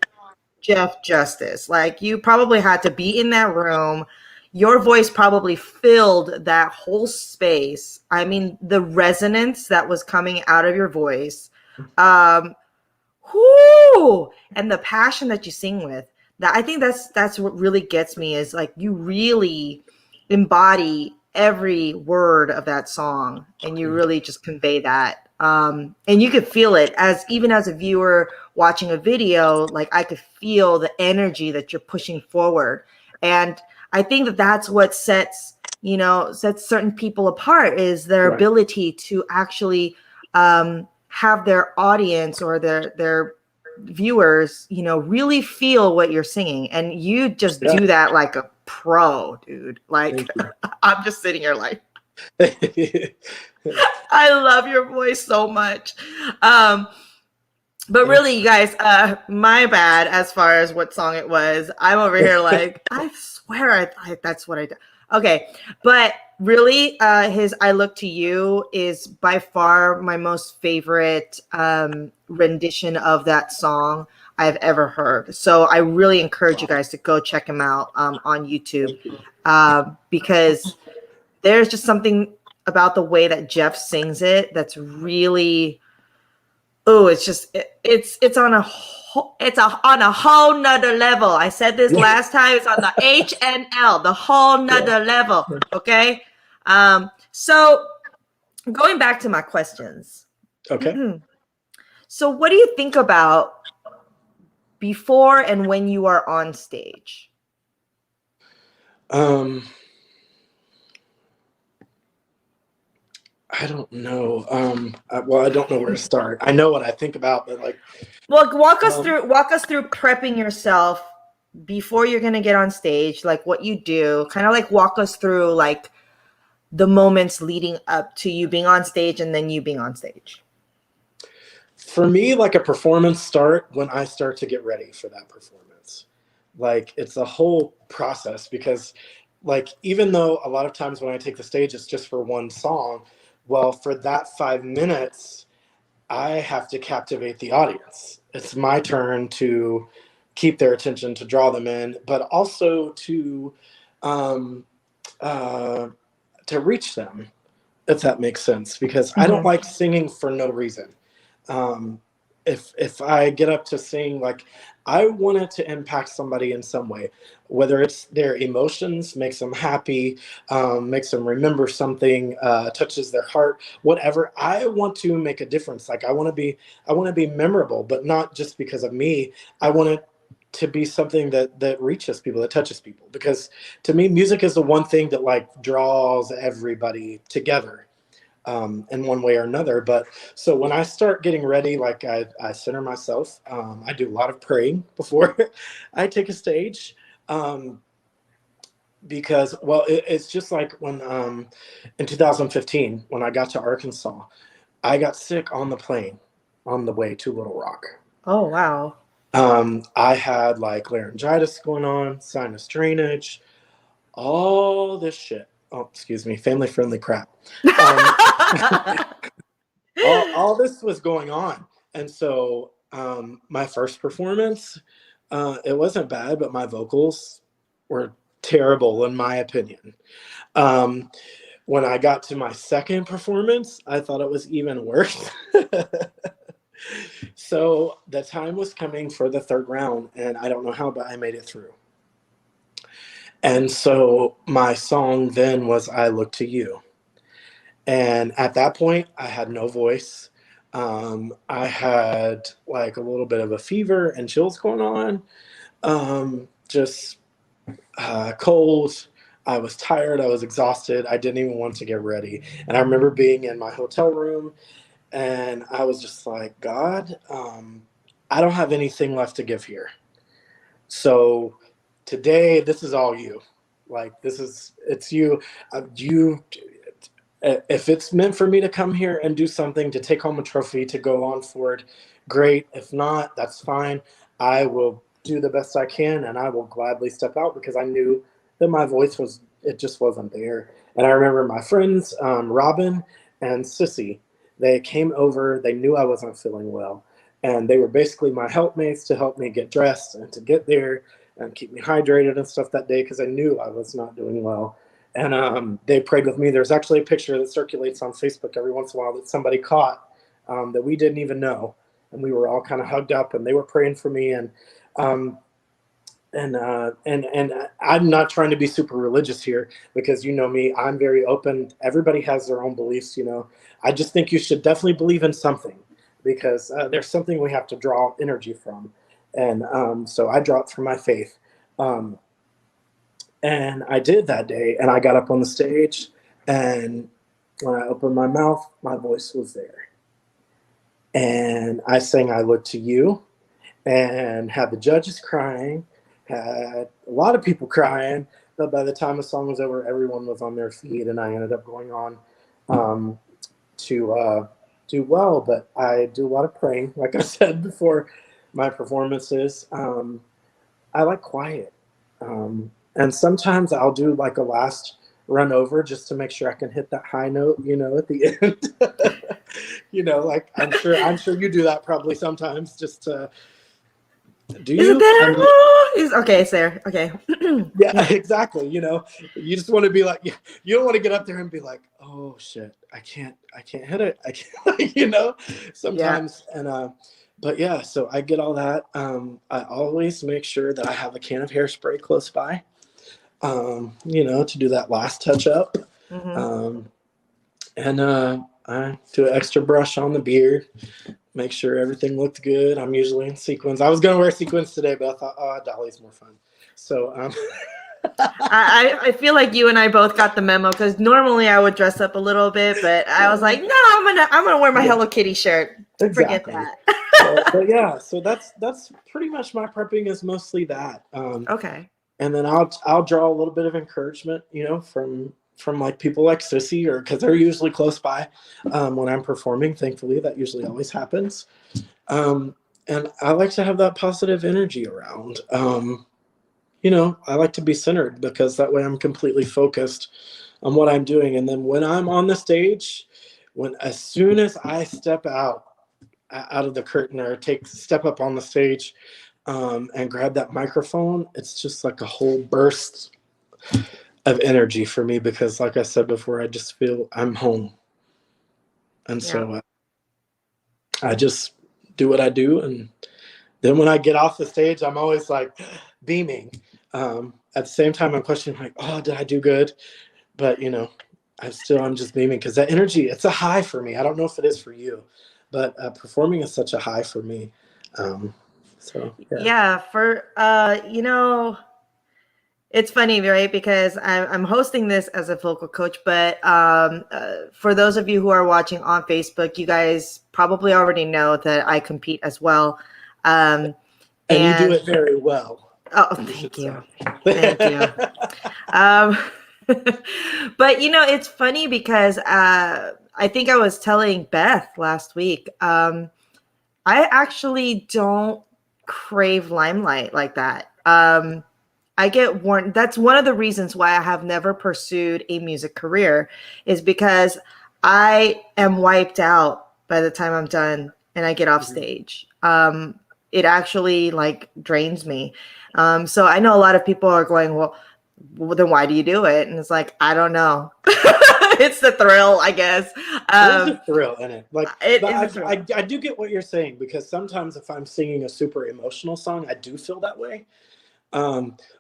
Jeff justice. Like, you probably had to be in that room. Your voice probably filled that whole space. I mean, the resonance that was coming out of your voice, and the passion that you sing with. That, I think that's what really gets me, is like you really embody every word of that song, and you really just convey that. And you could feel it even as a viewer watching a video. Like, I could feel the energy that you're pushing forward. And I think that that's what sets certain people apart, is their ability to actually have their audience or their viewers, really feel what you're singing. And you just do that like a pro, dude. Like, I'm just sitting here like, I love your voice so much. But really, you guys, my bad as far as what song it was. I'm over here like, I swear I that's what I did. Okay, but really, his "I Look to You" is by far my most favorite rendition of that song I've ever heard. So I really encourage you guys to go check him out on YouTube, because there's just something about the way that Jeff sings it that's really, oh, it's just it's on a on a whole nother level. I said this Yeah. last time. It's on the HNL, the whole nother level. Okay. So going back to my questions. Okay. So what do you think about before and when you are on stage? I don't know. Well, I don't know where to start. I know what I think about, but like, Well, walk us through prepping yourself before you're going to get on stage, like what you do, kind of like walk us through like the moments leading up to you being on stage and then you being on stage. for me, like a performance start when I start to get ready for that performance. Like it's a whole process because like even though a lot of times when I take the stage it's just for one song, well, for that 5 minutes, I have to captivate the audience. It's my turn to keep their attention, to draw them in, but also um, uh, to reach them, if that makes sense. Because I don't like singing for no reason. Um, if I get up to sing, like I want it to impact somebody in some way, whether it's their emotions, makes them happy, makes them remember something, touches their heart, whatever. I want to make a difference. Like I want to be memorable, but not just because of me. I want it to be something that reaches people, that touches people. Because to me, music is the one thing that like draws everybody together in one way or another. But so when I start getting ready, like I center myself. I do a lot of praying before I take a stage. Because, well, it's just like when in 2015, when I got to Arkansas, I got sick on the plane on the way to Little Rock. Oh, wow. I had like laryngitis going on, sinus drainage, all this shit. Oh, excuse me, family friendly crap. All this was going on. And so my first performance, it wasn't bad, but my vocals were terrible in my opinion. When I got to my second performance, I thought it was even worse. So the time was coming for the third round, and I don't know how, but I made it through. And so my song then was I Look to You. And at that point, I had no voice. I had like a little bit of a fever and chills going on, just cold. I was tired. I was exhausted. I didn't even want to get ready. And I remember being in my hotel room and I was just like, God, I don't have anything left to give here. So today, this is all you. Like, it's you. If it's meant for me to come here and do something, to take home a trophy, to go on forward, great. If not, that's fine. I will do the best I can, and I will gladly step out because I knew that my voice it just wasn't there. And I remember my friends, Robin and Sissy, they came over. They knew I wasn't feeling well, and they were basically my helpmates to help me get dressed and to get there and keep me hydrated and stuff that day because I knew I was not doing well. And they prayed with me. There's actually a picture that circulates on Facebook every once in a while that somebody caught that we didn't even know, and we were all kind of hugged up, and they were praying for me. And I'm not trying to be super religious here because you know me, I'm very open. Everybody has their own beliefs, you know. I just think you should definitely believe in something because there's something we have to draw energy from. And so I dropped from my faith. And I did that day, and I got up on the stage, and when I opened my mouth, my voice was there. And I sang I Look to You, and had the judges crying, had a lot of people crying, but by the time the song was over, everyone was on their feet, and I ended up going on to do well. But I do a lot of praying, like I said before my performances. I like quiet. And sometimes I'll do like a last run over just to make sure I can hit that high note, at the end. Like I'm sure you do that probably sometimes just to do Is it you? I mean, that? Is okay, Sarah. Okay. yeah, exactly. You just want to be like, you don't want to get up there and be like, oh shit, I can't hit it. I can't, Yeah. sometimes. And, but yeah, so I get all that. I always make sure that I have a can of hairspray close by, to do that last touch up. Mm-hmm. And I do an extra brush on the beard, make sure everything looked good. I'm usually in sequins. I was going to wear sequins today, but I thought, Dolly's more fun. So, I feel like you and I both got the memo because normally I would dress up a little bit, but I was like, no, I'm gonna wear my Hello Kitty shirt. Exactly. Forget that. But yeah, so that's pretty much my prepping is mostly that. Okay. And then I'll draw a little bit of encouragement, from like people like Sissy, or because they're usually close by when I'm performing. Thankfully, that usually always happens. And I like to have that positive energy around. I like to be centered because that way I'm completely focused on what I'm doing. And then when I'm on the stage, as soon as I step out of the curtain or step up on the stage and grab that microphone, it's just like a whole burst of energy for me because, like I said before, I just feel I'm home. And so I just do what I do. And then when I get off the stage, I'm always like beaming. At the same time, I'm questioning like, oh, did I do good? But, I'm just beaming because that energy, it's a high for me. I don't know if it is for you, but performing is such a high for me. Yeah, it's funny, right? Because I'm hosting this as a vocal coach, but for those of you who are watching on Facebook, you guys probably already know that I compete as well. And you do it very well. Oh, thank you. Thank you. But it's funny because I think I was telling Beth last week. I actually don't crave limelight like that. I get warned. That's one of the reasons why I have never pursued a music career, is because I am wiped out by the time I'm done and I get off stage. It actually drains me. So I know a lot of people are going, well, then why do you do it? And it's like, I don't know. It's the thrill, I guess. There's a thrill in it. I I do get what you're saying, because sometimes if I'm singing a super emotional song, I do feel that way.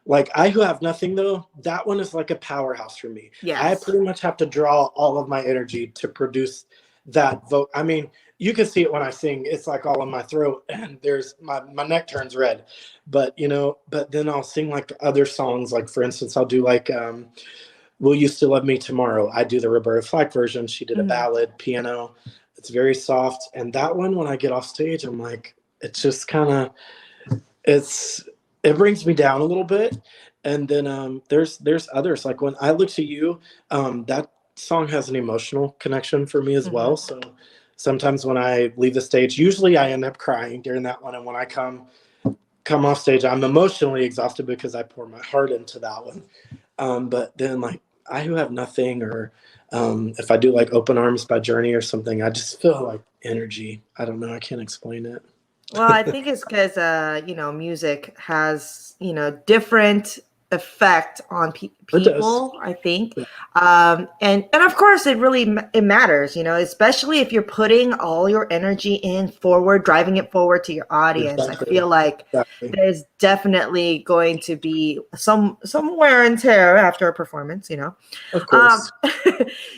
Like I Who Have Nothing, though, that one is like a powerhouse for me. Yes. I pretty much have to draw all of my energy to produce that vote. I mean, you can see it when I sing. It's like all in my throat, and there's my neck turns red. But then I'll sing like other songs. Like for instance, I'll do like Will You Still Love Me Tomorrow? I do the Roberta Flack version. She did a ballad piano. It's very soft. And that one, when I get off stage, I'm like, it's just kind of, it brings me down a little bit. And then there's others. Like when I Look to You, that song has an emotional connection for me as well. So sometimes when I leave the stage, usually I end up crying during that one. And when I come off stage, I'm emotionally exhausted because I pour my heart into that one. But then like I Who Have Nothing, or if I do like Open Arms by Journey or something, I just feel like energy. I don't know. I can't explain it. Well, I think it's because music has different effect on people. I think, and of course, it matters. Especially if you're putting all your energy in forward, driving it forward to your audience. Exactly. I feel like there's definitely going to be some wear and tear after a performance. Of course.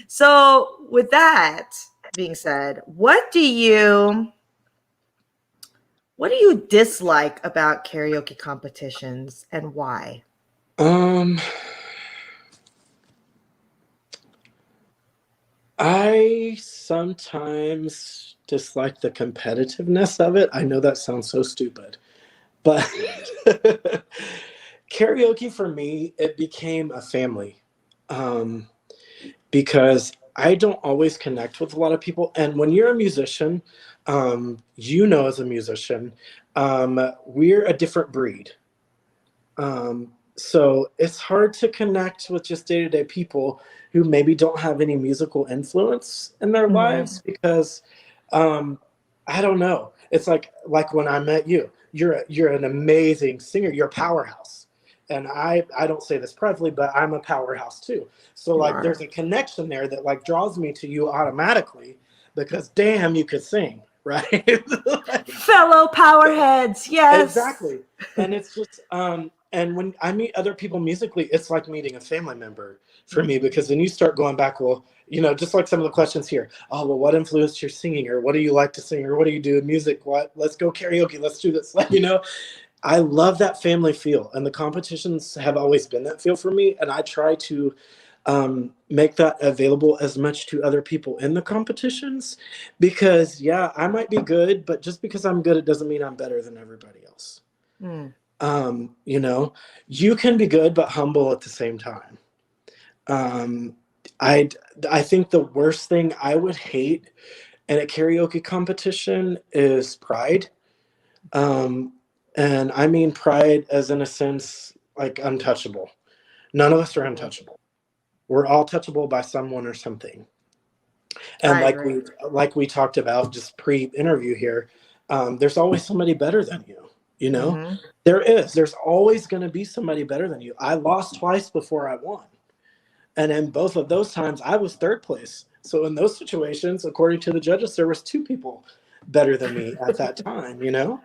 So, with that being said, what do you dislike about karaoke competitions, and why? I sometimes dislike the competitiveness of it. I know that sounds so stupid, but karaoke for me, it became a family, because I don't always connect with a lot of people. And when you're a musician, as a musician, we're a different breed. So it's hard to connect with just day-to-day people who maybe don't have any musical influence in their Mm-hmm. lives because I don't know. It's like when I met you. You're an amazing singer. You're a powerhouse. And I don't say this pridefully, but I'm a powerhouse too. So You like are. there's a connection there that like draws me to you automatically because damn you could sing, right? Like, Fellow powerheads, yes. exactly. And it's just and when I meet other people musically, it's like meeting a family member for me because then you start going back, well, you know, just like some of the questions here. Oh, well, what influenced your singing or what do you like to sing or what do you do in music? What let's go karaoke, let's do this. Like, you know, I love that family feel and the competitions have always been that feel for me. And I try to make that available as much to other people in the competitions because yeah, I might be good, but just because I'm good, it doesn't mean I'm better than everybody else. Mm, You know, you can be good, but humble at the same time. Um, I I think the worst thing I would hate in a karaoke competition is pride. Um, and I mean pride as in a sense like untouchable. None of us are mm. untouchable. We're all touchable by someone or something. And I agree. like we talked about just pre-interview here, there's always somebody better than you. You know, Mm-hmm. there's always going to be somebody better than you. I lost twice before I won, and in both of those times I was third place. So in those situations, according to the judges, there was two people better than me at that time. You know,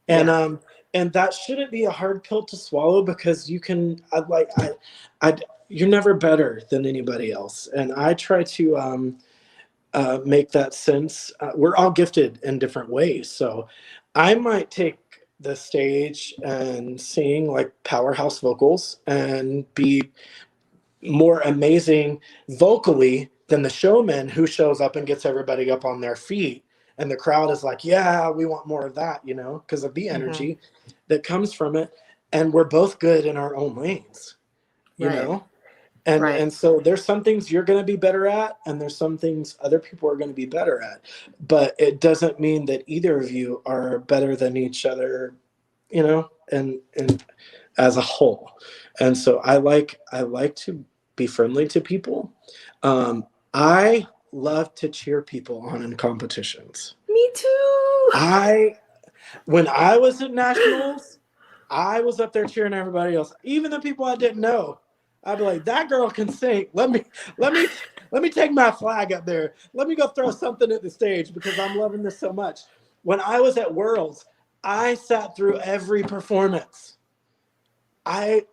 and Yeah. um and that shouldn't be a hard pill to swallow because you can I you're never better than anybody else, and I try to make that sense. We're all gifted in different ways. So I might take the stage and sing like powerhouse vocals and be more amazing vocally than the showman who shows up and gets everybody up on their feet. And the crowd is like, yeah, we want more of that, you know, because of the Mm-hmm. energy that comes from it. And we're both good in our own lanes, you Right. know? and Right. and so there's some things you're going to be better at and there's some things other people are going to be better at, but it doesn't mean that either of you are better than each other, you know, and as a whole. And so I like to be friendly to people. I love to cheer people on in competitions. Me too. I When I was at nationals, I was up there cheering everybody else, even the people I didn't know. I'd be like, "That girl can sing. Let me, let me take my flag up there. Let me go throw something at the stage because I'm loving this so much." When I was at Worlds, I sat through every performance.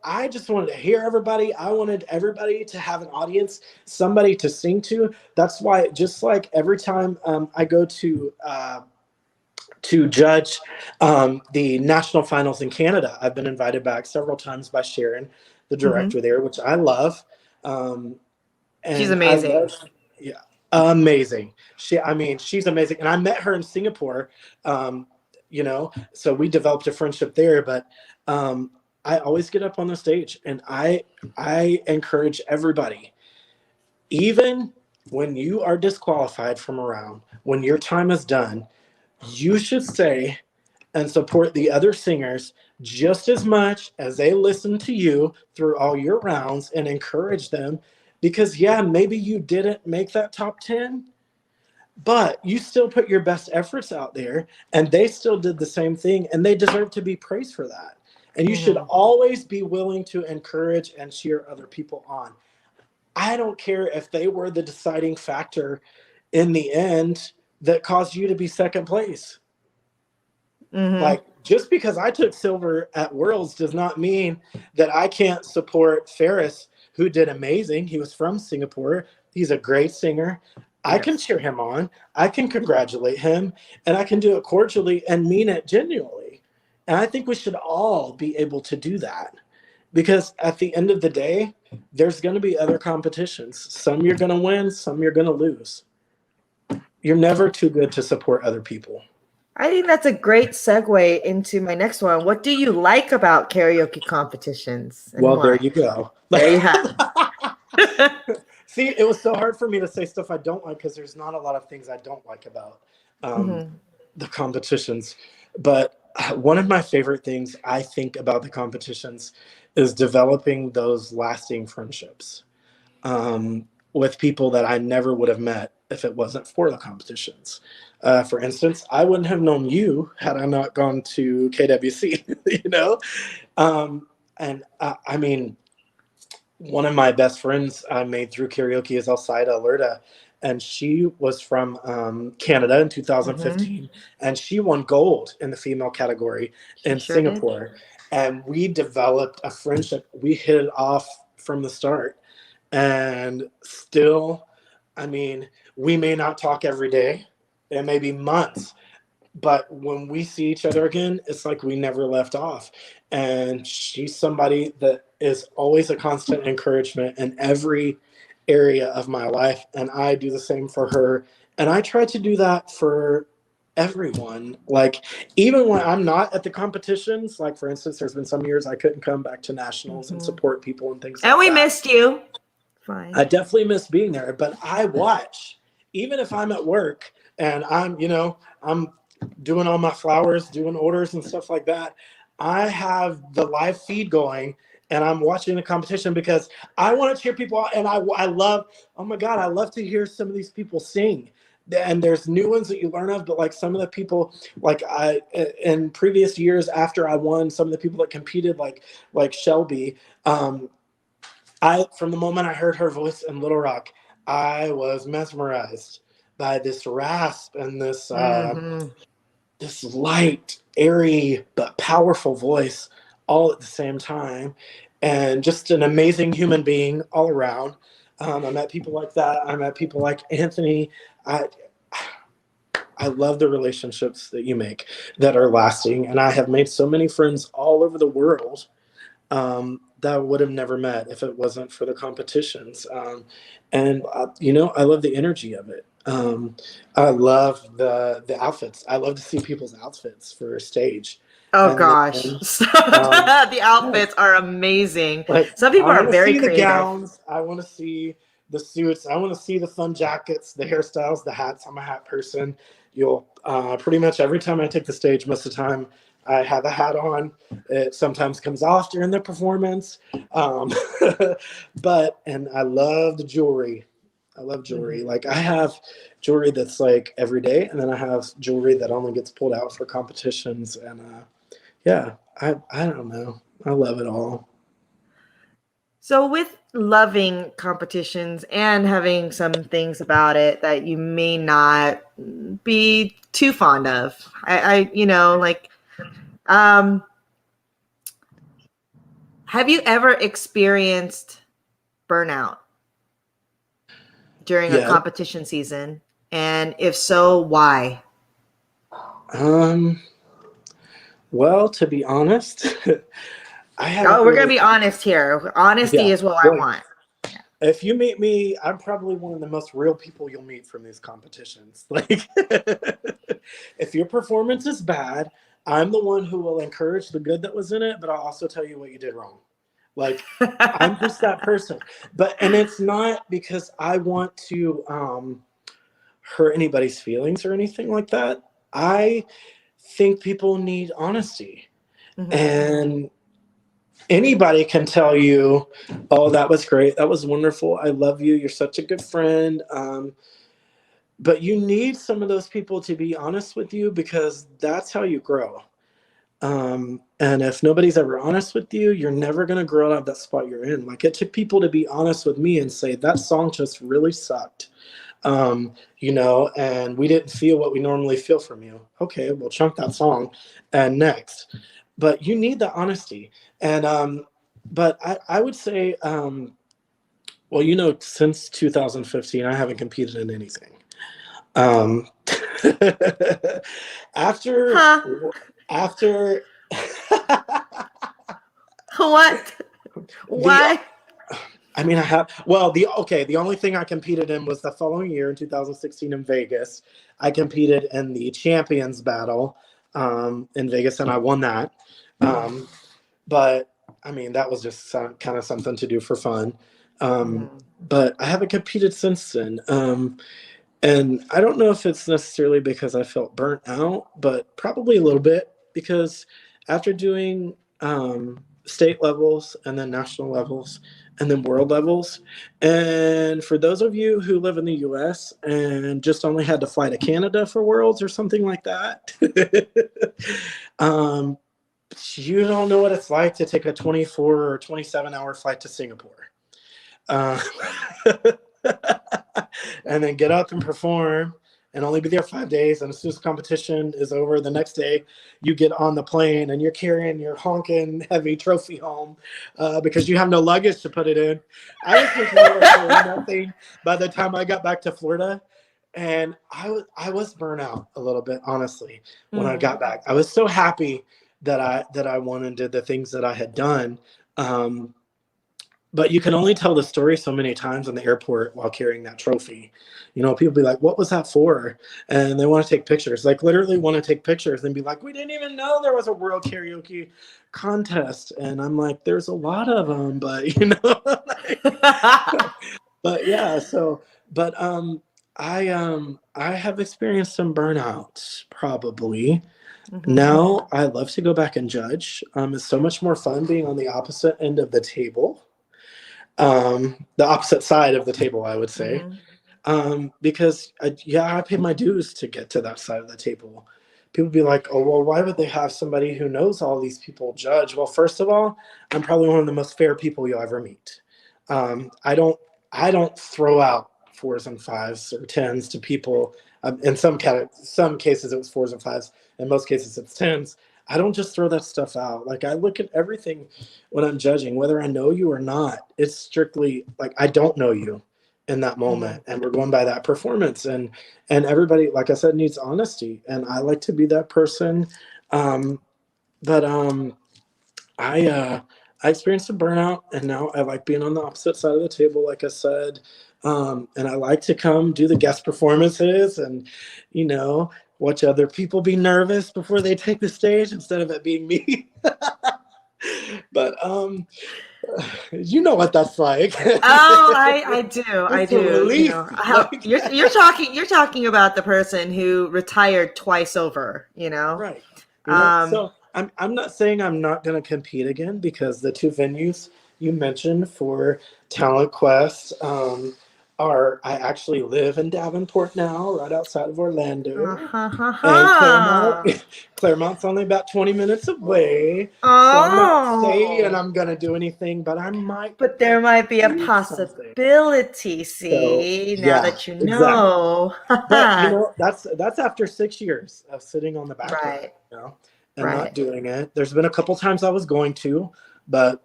I just wanted to hear everybody. I wanted everybody to have an audience, somebody to sing to. That's why, just like every time I go to judge the national finals in Canada. I've been invited back several times by Sharon, the Mm-hmm. director there, which I love. Um, She's and I amazing. love, yeah, amazing. I mean, she's amazing. And I met her in Singapore, um, you know, so we developed a friendship there. But um, I always get up on the stage and I encourage everybody, even when you are disqualified from a round, when your time is done, you should say and support the other singers just as much as they listen to you through all your rounds and encourage them because yeah, maybe you didn't make that top 10, but you still put your best efforts out there and they still did the same thing and they deserve to be praised for that. And you should Mm-hmm. always be willing to encourage and cheer other people on. I don't care if they were the deciding factor in the end that caused you to be second place. Mm-hmm. Like, just because I took silver at Worlds does not mean that I can't support Ferris, who did amazing. He was from Singapore. He's a great singer. I can Yes. cheer him on. I can congratulate him, and I can do it cordially and mean it genuinely. And I think we should all be able to do that because at the end of the day, there's going to be other competitions. Some you're going to win, some you're going to lose. You're never too good to support other people. I think that's a great segue into my next one. What do you like about karaoke competitions and Well, there why? you go. There you have it. See, it was so hard for me to say stuff I don't like because there's not a lot of things I don't like about um, Mm-hmm. the competitions. But one of my favorite things I think about the competitions is developing those lasting friendships with people that I never would have met if it wasn't for the competitions. For instance, I wouldn't have known you had I not gone to KWC, you know? And I mean, one of my best friends I made through karaoke is Alcida Alerta, and she was from Canada in Hmm. 2015, and she won gold in the female category She in sure did. Singapore. And we developed a friendship. We hit it off from the start, and still, I mean, we may not talk every day. It may be months, but when we see each other again, it's like we never left off. And she's somebody that is always a constant encouragement in every area of my life. And I do the same for her. And I try to do that for everyone. Like, even when I'm not at the competitions, like for instance, there's been some years I couldn't come back to nationals and Hmm. support people and things And like we that. missed you. Fine. I definitely miss being there, but I watch, even if I'm at work and I'm doing all my flowers, doing orders and stuff like that. I have the live feed going and I'm watching the competition because I want to cheer people on. And I love, oh my God, I love to hear some of these people sing. And there's new ones that you learn of, but like some of the people, like in previous years after I won, some of the people that competed, like Shelby, um, from the moment I heard her voice in Little Rock, I was mesmerized by this rasp and Hmm. this light, airy but powerful voice, all at the same time, and just an amazing human being all around. I met people like that. I met people like Anthony. I I love the relationships that you make that are lasting, and I have made so many friends all over the world that I would have never met if it wasn't for the competitions. And I love the energy of it. I love the outfits. I love to see people's outfits for stage, Oh and gosh. then The like outfits are amazing. like Some people I are want to very see the creative. gowns. I want to see the suits. I want to see the fun jackets, the hairstyles, the hats. I'm a hat person. You'll pretty much every time I take the stage, most of the time I have a hat on. It sometimes comes off during the performance, um, and I love the jewelry. I love jewelry. Mhm. Like I have jewelry that's like every day, and then I have jewelry that only gets pulled out for competitions. And yeah, I don't know. I love it all. So, with loving competitions and having some things about it that you may not be too fond of, um, have you ever experienced burnout during a Yeah. competition season? And if so, why? Um, well, to be honest, I haven't Oh, we're going to really, be honest here. Honesty yeah. is what I Like, want. if you meet me, I'm probably one of the most real people you'll meet from these competitions. Like, if your performance is bad, I'm the one who will encourage the good that was in it, but I'll also tell you what you did wrong. Like, I'm just that person. And it's not because I want to hurt anybody's feelings or anything like that. I think people need honesty. Mhm. And anybody can tell you, oh, that was great. That was wonderful. I love you. You're such a good friend. But you need some of those people to be honest with you because that's how you grow. And if nobody's ever honest with you, you're never going to grow out of that spot you're in. Like it took people to be honest with me and say, that song just really sucked. And we didn't feel what we normally feel from you. Okay, we'll chunk that song and next. But you need the honesty. And but I would say well, since 2015 I haven't competed in anything. Um after Huh? after What? the Why? I mean, I have. Well, the only thing I competed in was the following year in 2016 in Vegas. I competed in the Champions Battle in Vegas, and I won that. Um, but I mean, that was just kind of something to do for fun. Mhm. But I haven't competed since then. And I don't know if it's necessarily because I felt burnt out, but probably a little bit. because after doing state levels and then national levels and then world levels, and for those of you who live in the US and just only had to fly to Canada for worlds or something like that, you don't know what it's like to take a 24 or 27-hour flight to Singapore. Uh, and then get up and perform and only be there 5 days. And as soon as competition is over, the next day you get on the plane and you're carrying your honking heavy trophy home because you have no luggage to put it in. I was just carrying nothing by the time I got back to Florida. And I was burnt out a little bit, honestly, when I got back. I was so happy that I won and did the things that I had done. But you can only tell the story so many times in the airport while carrying that trophy. You know, people be like, what was that for? And they want to take pictures, like literally want to take pictures and be like, we didn't even know there was a world karaoke contest. And I'm like, there's a lot of them, but you know, but yeah, so, but I have experienced some burnouts probably. Now I love to go back and judge. It's so much more fun being on the opposite end of the table. The opposite side of the table, I would say, because I paid my dues to get to that side of the table. People be like, oh, well, why would they have somebody who knows all these people judge? Well, first of all, I'm probably one of the most fair people you'll ever meet. I don't throw out 4s and 5s or 10s to people. In some cases it was 4s and 5s. In most cases it's 10s. I don't just throw that stuff out. Like, I look at everything when I'm judging, whether I know you or not. It's strictly like, I don't know you in that moment, and we're going by that performance. And everybody, like I said, needs honesty, and I like to be that person. But I experienced a burnout, and now I like being on the opposite side of the table, like I said. And I like to come do the guest performances and, you know, watch other people be nervous before they take the stage instead of it being me. But you know what that's like. Oh, I do. I do. Relief. You know, you're talking about the person who retired twice over, you know? Right. You know, so I'm not saying I'm not going to compete again, because the 2 venues you mentioned for Talent Quest I actually live in Davenport now, right outside of Orlando. And Claremont's only about 20 minutes away. So I'm not saying I'm going to do anything, but I might. But there might be a possibility, see, so, now that you know. Exactly. But, you know, that's after 6 years of sitting on the back row, you know, and not doing it. There's been a couple times I was going to, but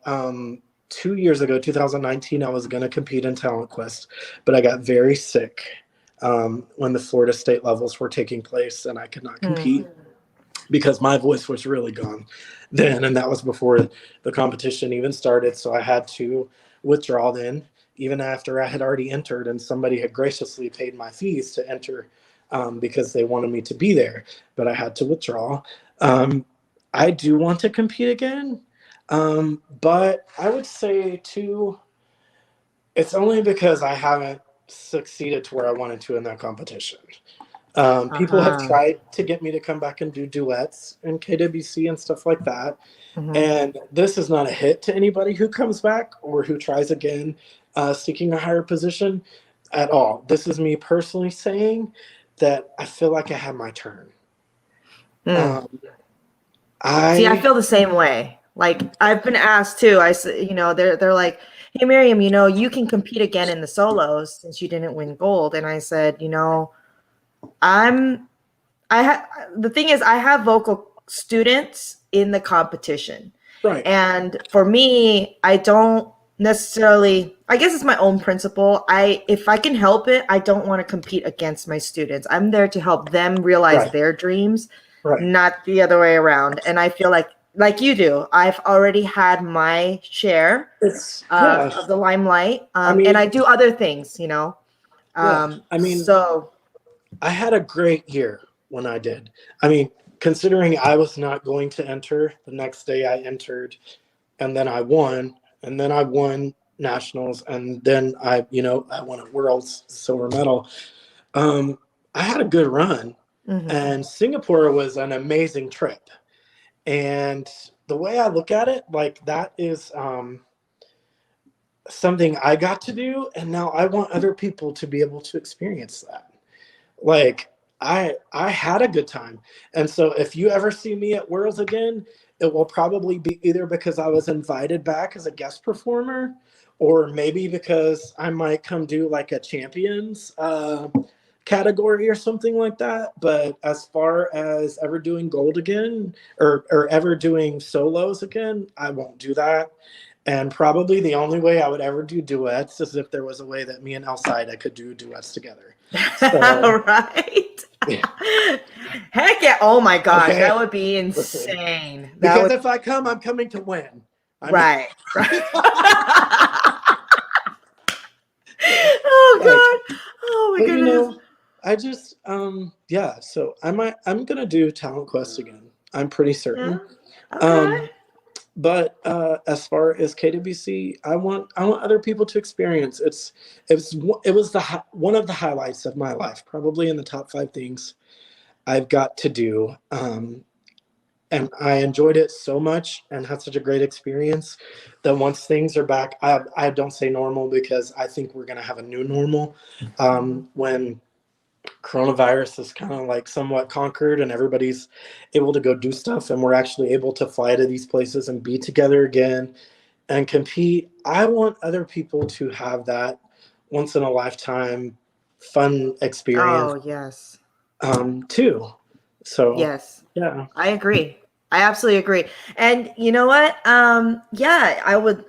2 years ago, 2019, I was going to compete in Talent Quest, but I got very sick when the Florida state levels were taking place, and I could not compete because my voice was really gone then, and that was before the competition even started. So I had to withdraw then, even after I had already entered, and somebody had graciously paid my fees to enter because they wanted me to be there, but I had to withdraw. I do want to compete again. But I would say too, it's only because I haven't succeeded to where I wanted to in that competition. People have tried to get me to come back and do duets in KWC and stuff like that. And this is not a hit to anybody who comes back or who tries again, seeking a higher position at all. This is me personally saying that I feel like I have my turn. I feel the same way. Like, I've been asked too. You know, they're like, hey, Miriam, you know, you can compete again in the solos since you didn't win gold. And I said, you know, the thing is, I have vocal students in the competition. Right. And for me, I don't necessarily, I guess it's my own principle. If I can help it, I don't want to compete against my students. I'm there to help them realize their dreams, not the other way around. And I feel like you do, I've already had my share of the limelight, and I do other things, you know. So I had a great year when I did. I mean, considering I was not going to enter, the next day I entered, and then I won, and then I won nationals, and then I won a world's silver medal. I had a good run, and Singapore was an amazing trip. And the way I look at it, like that is something I got to do, and now I want other people to be able to experience that. Like I had a good time. And so if you ever see me at Worlds again, it will probably be either because I was invited back as a guest performer, or maybe because I might come do like a champions category or something like that. But as far as ever doing gold again, or ever doing solos again, I won't do that. And probably the only way I would ever do duets is if there was a way that me and Elsaida could do duets together. So, Right. yeah. Heck yeah. Oh my gosh, Okay. that would be Listen, insane. That because would if I come, I'm coming to win. I mean, right. Right. Oh like, god. Oh my but goodness. I just yeah. So I'm gonna do Talent Quest again. I'm pretty Yeah. certain. Okay. Um, but as far as KWC, I want other people to experience. It was one of the highlights of my life, probably in the top 5 things I've got to do. And I enjoyed it so much and had such a great experience that once things are back, I don't say normal because I think we're going to have a new normal when coronavirus is kind of like somewhat conquered and everybody's able to go do stuff and we're actually able to fly to these places and be together again and compete. I want other people to have that once in a lifetime fun experience Oh yes. too. So Yes. yeah. I agree. I absolutely agree. And you know what? Yeah, I would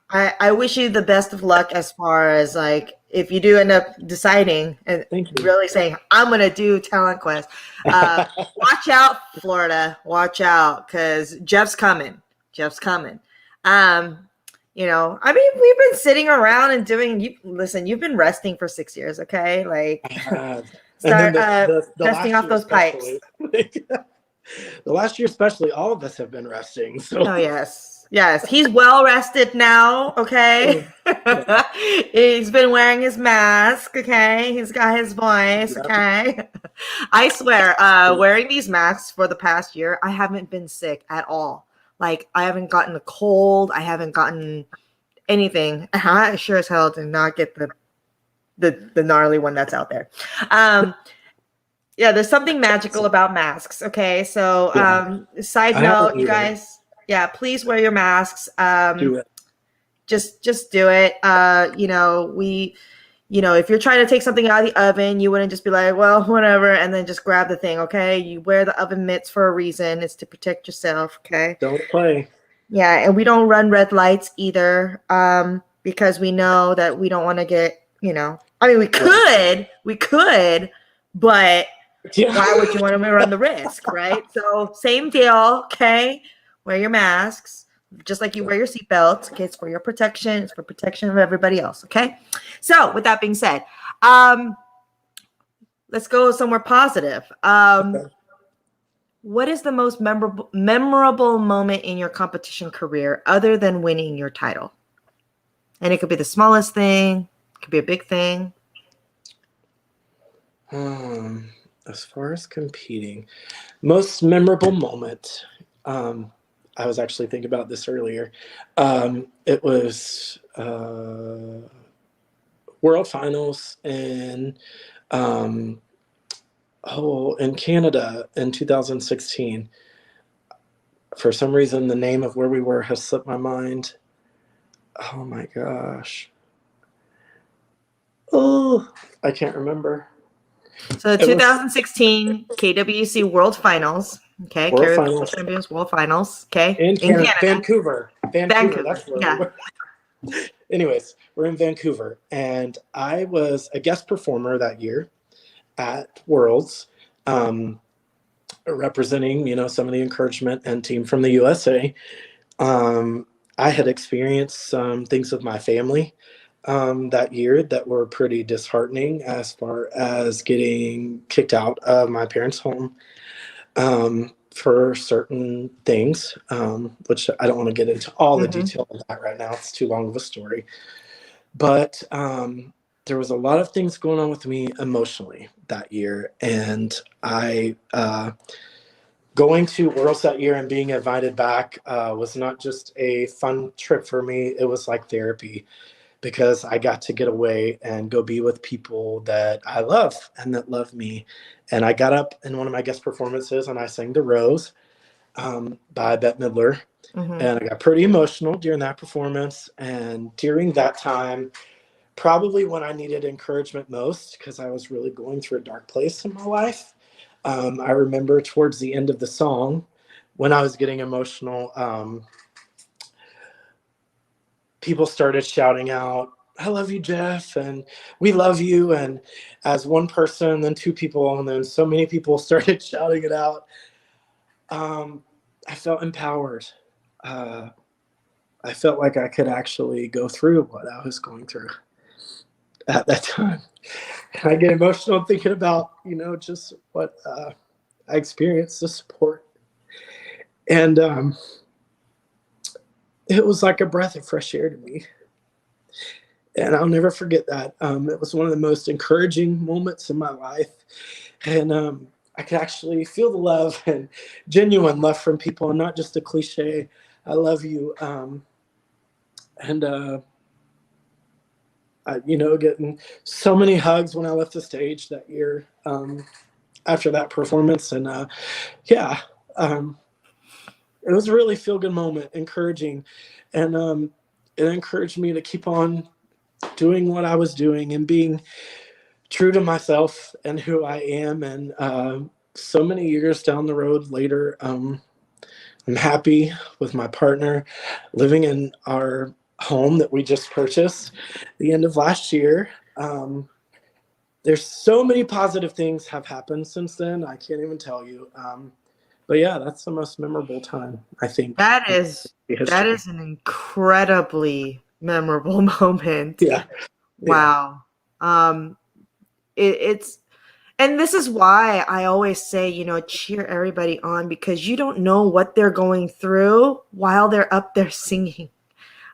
I wish you the best of luck as far as like if you do end up deciding and Thank you. really saying, I'm gonna do Talent Quest. Watch out, Florida. Watch out, because Jeff's coming. Jeff's coming. I mean, we've been sitting around and doing you listen, you've been resting for 6 years, okay? Like And then start the dusting last off year those pipes. especially, the last year especially, all of us have been resting. So Oh yes, yes. He's well rested now. Okay, yeah, he's been wearing his mask. Okay, he's got his voice. yeah. Okay, I swear, wearing these masks for the past year, I haven't been sick at all. Like I haven't gotten a cold. I haven't gotten anything. I sure as hell did not get the gnarly one that's out there. Yeah, there's something magical about masks. Okay, so side I haven't note, you either. guys, yeah, please wear your masks. Do it. Just do it. If you're trying to take something out of the oven, you wouldn't just be like, well, whatever, and then just grab the thing. Okay, you wear the oven mitts for a reason. It's to protect yourself. Okay. Don't play. Yeah, and we don't run red lights either, because we know that we don't want to get. I mean, we could, but Yeah. why would you want to run the risk, right? So same deal, okay? Wear your masks, just like you wear your seatbelts. Okay, it's for your protection. It's for protection of everybody else, okay? So with that being said, let's go somewhere positive. Okay. What is the most memorable moment in your competition career other than winning your title? And it could be the smallest thing, it could be a big thing. As far as competing, most memorable moment. I was actually thinking about this earlier. It was World Finals in in Canada in 2016. For some reason, the name of where we were has slipped my mind. Oh my gosh. Oh, I can't remember. So the 2016 KWC World Finals, okay, World Karaoke Finals. Champions World Finals, okay, In Canada. Vancouver. Vancouver. That's where Yeah. we were. Anyways, we're in Vancouver, and I was a guest performer that year at Worlds, representing, some of the encouragement and team from the USA. I had experienced some things with my family that year that were pretty disheartening as far as getting kicked out of my parents' home for certain things, which I don't want to get into all the detail of that right now. It's too long of a story. But there was a lot of things going on with me emotionally that year. And I going to Worlds that year and being invited back was not just a fun trip for me. It was like therapy because I got to get away and go be with people that I love and that love me. And I got up in one of my guest performances and I sang The Rose by Bette Midler. Mm-hmm. And I got pretty emotional during that performance. And during that time, probably when I needed encouragement most, because I was really going through a dark place in my life, I remember towards the end of the song, when I was getting emotional, people started shouting out, "I love you, Jeff," and "We love you." And as one person, then two people, and then so many people started shouting it out, I felt empowered. I felt like I could actually go through what I was going through at that time. And I get emotional thinking about, just what I experienced, the support. And it was like a breath of fresh air to me. And I'll never forget that. It was one of the most encouraging moments in my life. And I could actually feel the love and genuine love from people, and not just a cliche, "I love you." Getting so many hugs when I left the stage that year after that performance. And it was a really feel-good moment, encouraging. And it encouraged me to keep on doing what I was doing and being true to myself and who I am. And so many years down the road later, I'm happy with my partner, living in our home that we just purchased the end of last year. There's so many positive things have happened since then. I can't even tell you. But yeah, that's the most memorable time, I think. That is an incredibly memorable moment. Yeah. Wow. It's and this is why I always say, cheer everybody on, because you don't know what they're going through while they're up there singing.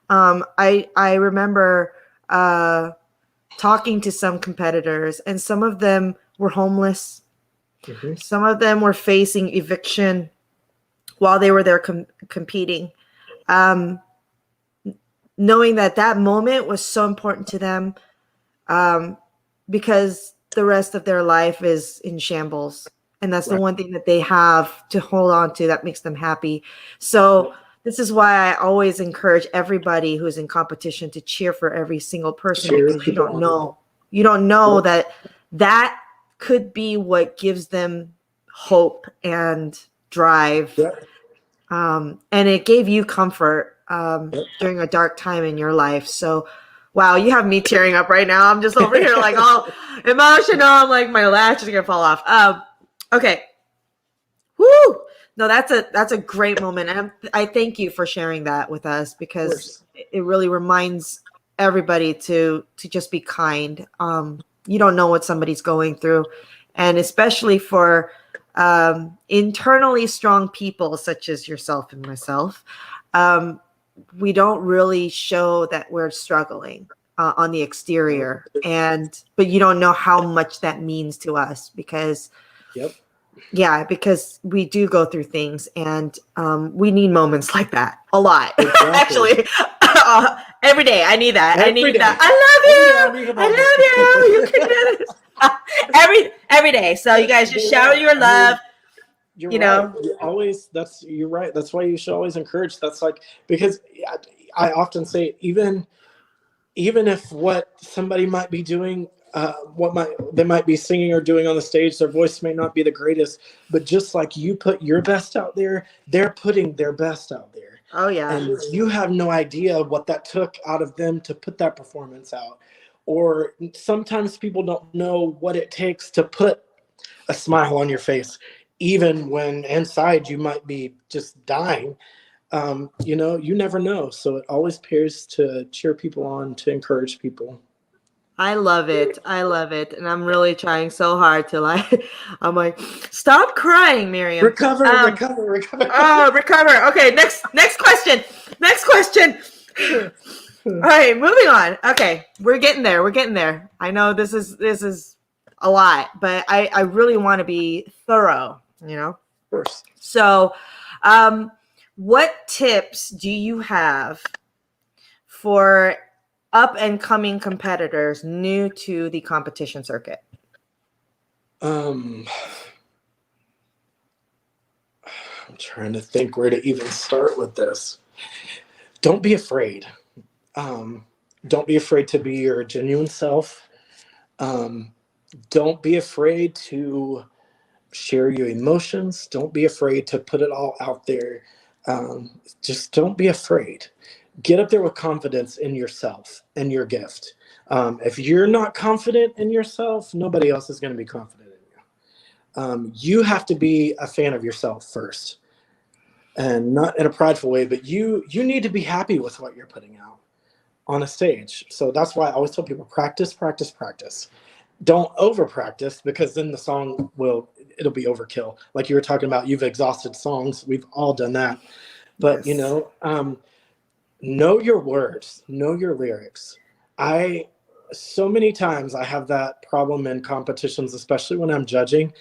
I remember talking to some competitors, and some of them were homeless. Mm-hmm. Some of them were facing eviction while they were there competing. Knowing that moment was so important to them, because the rest of their life is in shambles. And that's the one thing that they have to hold on to that makes them happy. So this is why I always encourage everybody who's in competition to cheer for every single person, because you don't know that could be what gives them hope and drive. And it gave you comfort during a dark time in your life. So, wow, you have me tearing up right now. I'm just over here like all emotional. I'm like, my lash is gonna fall off. Okay. Woo! No, that's a great moment. And I thank you for sharing that with us, because it really reminds everybody to just be kind. You don't know what somebody's going through, and especially for internally strong people such as yourself and myself, we don't really show that we're struggling on the exterior, but you don't know how much that means to us, because because we do go through things, and we need moments like that a lot. Actually, every day I need that. I need that. I love you. I love you. You can do this. Every day. So you guys just shower your love. You're right. You're right. That's why you should always encourage. That's like, because I often say, even if what somebody might be doing, they might be singing or doing on the stage, their voice may not be the greatest, but just like you put your best out there, they're putting their best out there. Oh yeah. And you have no idea what that took out of them to put that performance out. Or sometimes people don't know what it takes to put a smile on your face, even when inside you might be just dying. You never know. So it always pays to cheer people on, to encourage people. I love it. And I'm really trying so hard to I'm like, stop crying, Miriam. Recover. Oh, recover. Okay, next question. All right, moving on. Okay, we're getting there. I know this is a lot, but I really want to be thorough, course. So, what tips do you have for up and coming competitors new to the competition circuit? I'm trying to think where to even start with this. Don't be afraid. Don't be afraid to be your genuine self. Don't be afraid to share your emotions. Don't be afraid to put it all out there. Just don't be afraid. Get up there with confidence in yourself and your gift. If you're not confident in yourself, nobody else is going to be confident in you. You have to be a fan of yourself first, and not in a prideful way, but you need to be happy with what you're putting out on a stage. So that's why I always tell people, practice, practice, practice. Don't over practice, because then the song it'll be overkill. Like you were talking about, you've exhausted songs. We've all done that. But Yes. Know your words, know your lyrics. So many times I have that problem in competitions, especially when I'm judging.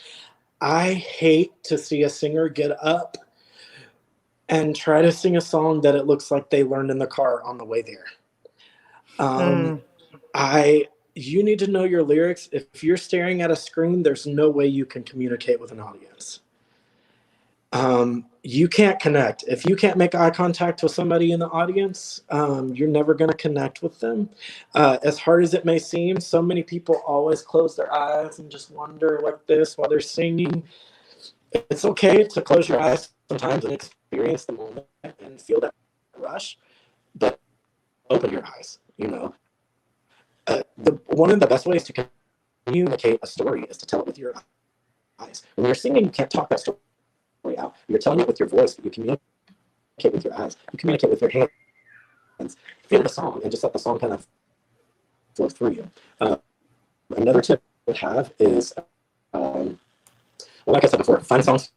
I hate to see a singer get up and try to sing a song that it looks like they learned in the car on the way there. You need to know your lyrics. If you're staring at a screen, there's no way you can communicate with an audience. You can't connect. If you can't make eye contact with somebody in the audience, you're never going to connect with them. As hard as it may seem, so many people always close their eyes and just wonder like this while they're singing. It's okay to close your eyes sometimes and experience the moment and feel that rush, but open your eyes. One of the best ways to communicate a story is to tell it with your eyes. When you're singing, you can't talk that story out. You're telling it with your voice. You communicate with your eyes. You communicate with your hands. Feel the song and just let the song kind of flow through you. Another tip I would have is, like I said before, find songs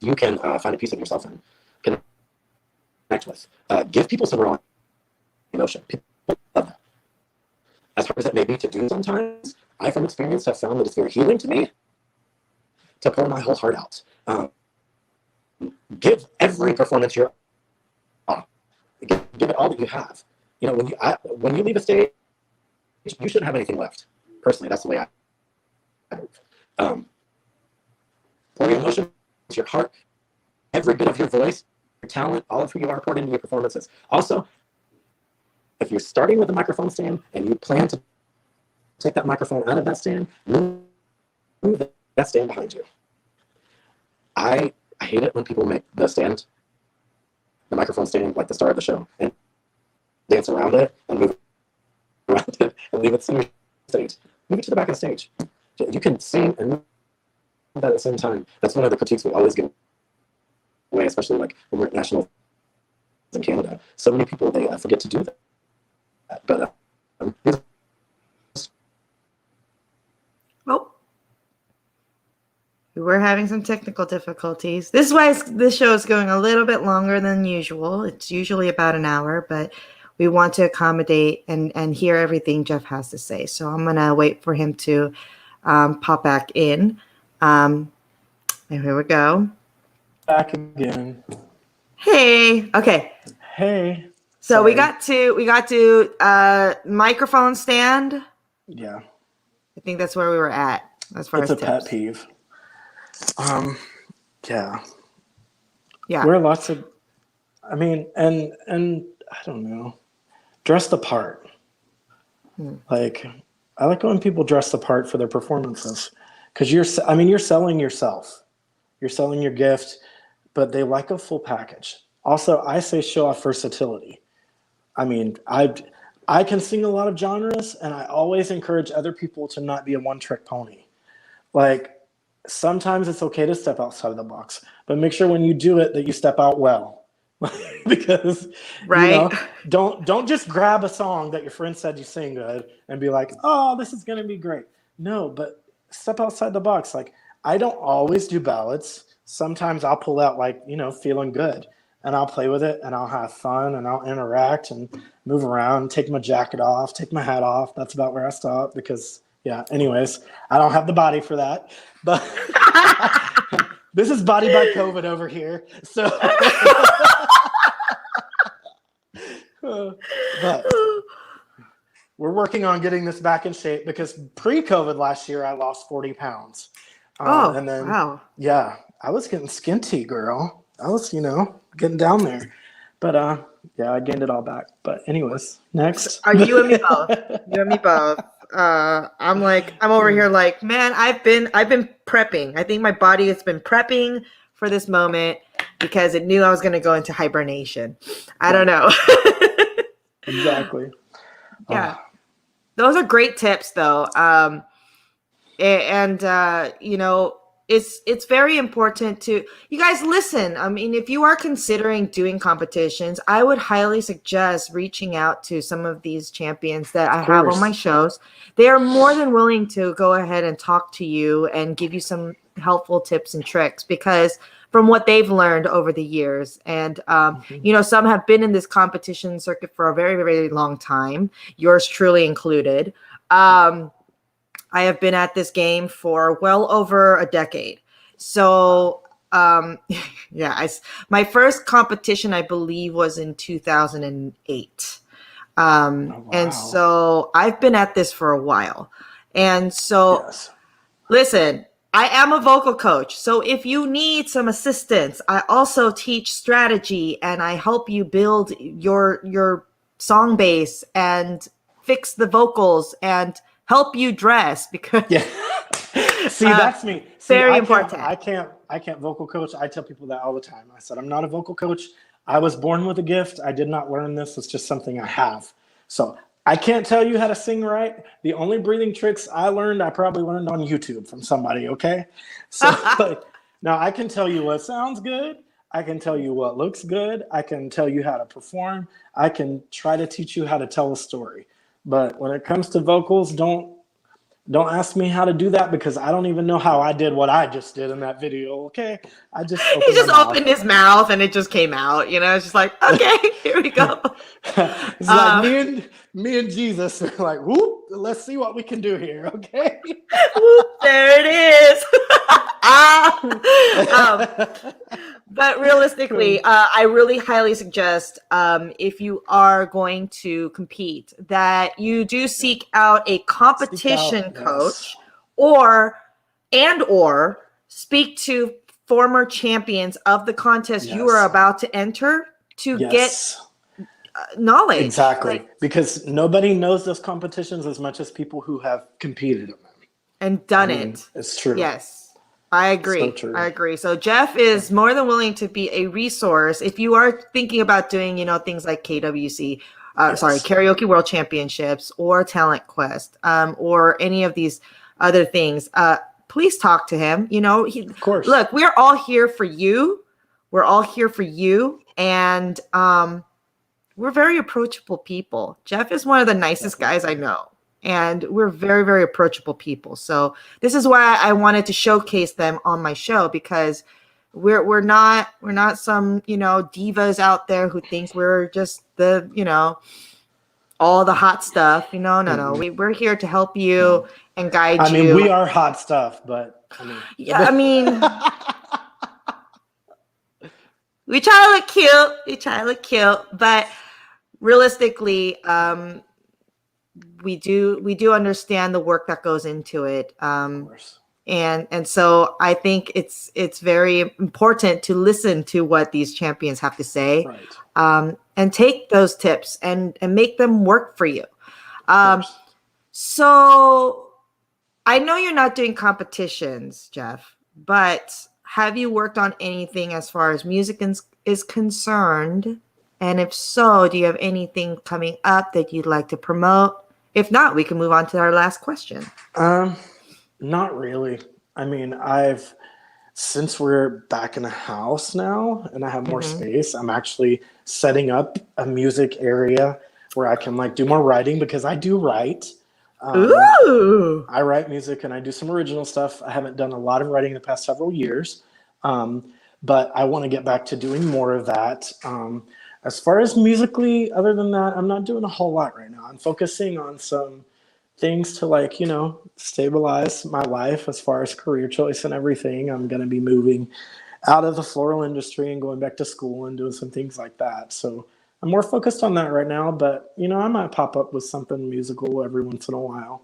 you can find a piece of yourself and connect with. Give people some raw emotion. People love that. As hard as it may be to do sometimes, I, from experience, have found that it's very healing to me to pour my whole heart out. Give every performance your all. Give it all that you have. When you leave a stage, you shouldn't have anything left. Personally, that's the way I move. Pour your emotions, your heart, every bit of your voice, your talent, all of who you are poured into your performances. Also, if you're starting with a microphone stand and you plan to take that microphone out of that stand, move that stand behind you. I hate it when people make the microphone stand, like the star of the show, and dance around it and move around it and leave it center stage. Move it to the back of the stage. You can sing and move that at the same time. That's one of the critiques we always give away, especially like when we're at nationals in Canada. So many people, they forget to do that. But Oh, we're having some technical difficulties. This is why this show is going a little bit longer than usual. It's usually about an hour, but we want to accommodate and hear everything Jeff has to say. So I'm going to wait for him to pop back in. And here we go. back again. Hey. Okay. Hey. So Sorry. we got to microphone stand. Yeah. I think that's where we were at as far It's as a pet tips. peeve. Yeah. Yeah. We're lots of, and I don't know, dress the part. Like, I like when people dress the part for their performances, because you're selling yourself, you're selling your gift, but they like a full package. Also, I say show off versatility. I can sing a lot of genres, and I always encourage other people to not be a one-trick pony. Like, sometimes it's okay to step outside of the box, but make sure when you do it that you step out well. Because Right. don't just grab a song that your friend said you sing good and be like, oh, this is gonna be great. No, but step outside the box. Like, I don't always do ballads. Sometimes I'll pull out Feeling Good, and I'll play with it, and I'll have fun, and I'll interact and move around, take my jacket off, take my hat off. That's about where I stop, because anyways, I don't have the body for that. But This is body by COVID over here. So, but we're working on getting this back in shape because pre-COVID last year, I lost 40 pounds. And then, wow. yeah, I was getting skinty, girl. I was, getting down there. But yeah, I gained it all back. But anyways, next. Are you and me both? You and me both. I'm over here like, man, I've been prepping. I think my body has been prepping for this moment because it knew I was going to go into hibernation. I don't know. Exactly. Yeah. Those are great tips though. It's very important to you guys listen. I mean, if you are considering doing competitions, I would highly suggest reaching out to some of these champions that I have on my shows. They are more than willing to go ahead and talk to you and give you some helpful tips and tricks because from what they've learned over the years. And, some have been in this competition circuit for a very, very long time, yours truly included. I have been at this game for well over a decade. So, my first competition, I believe, was in 2008. And so I've been at this for a while. And so, listen, I am a vocal coach. So if you need some assistance, I also teach strategy and I help you build your song base and fix the vocals and help you dress because See, that's me. Very important. I can't vocal coach. I tell people that all the time. I said, I'm not a vocal coach. I was born with a gift. I did not learn this. It's just something I have. So I can't tell you how to sing right. The only breathing tricks I probably learned on YouTube from somebody. Okay. So now I can tell you what sounds good. I can tell you what looks good. I can tell you how to perform. I can try to teach you how to tell a story. But when it comes to vocals, don't ask me how to do that because I don't even know how I did what I just did in that video. Okay, I just opened his mouth and it just came out. It's just like, okay, here we go. It's like me and Jesus are like, whoop, let's see what we can do here. Okay, there it is. But realistically, I really highly suggest if you are going to compete that you do seek out a competition coach or speak to former champions of the contest you are about to enter to get knowledge. Exactly. Because nobody knows those competitions as much as people who have competed in them. And done it. It's true. Yes. I agree. So I agree. So Jeff is more than willing to be a resource if you are thinking about doing, things like KWC, Karaoke World Championships or Talent Quest, or any of these other things. Please talk to him. Of course. Look, we're all here for you. We're all here for you, and we're very approachable people. Jeff is one of the nicest guys I know. And we're very, very approachable people. So this is why I wanted to showcase them on my show because we're not some, divas out there who think we're just the, all the hot stuff. No. We're here to help you and guide you. We are hot stuff, but we try to look cute, but realistically, we do understand the work that goes into it. Of course. And so I think it's very important to listen to what these champions have to say, and take those tips and make them work for you. So I know you're not doing competitions, Jeff, but have you worked on anything as far as music is concerned? And if so, do you have anything coming up that you'd like to promote? If not, we can move on to our last question. Not really. Since we're back in a house now and I have more space, I'm actually setting up a music area where I can do more writing because I do write. Ooh! I write music and I do some original stuff. I haven't done a lot of writing in the past several years, but I want to get back to doing more of that. As far as musically, other than that, I'm not doing a whole lot right now. I'm focusing on some things to like, stabilize my life as far as career choice and everything. I'm going to be moving out of the floral industry and going back to school and doing some things like that. So I'm more focused on that right now, but I might pop up with something musical every once in a while.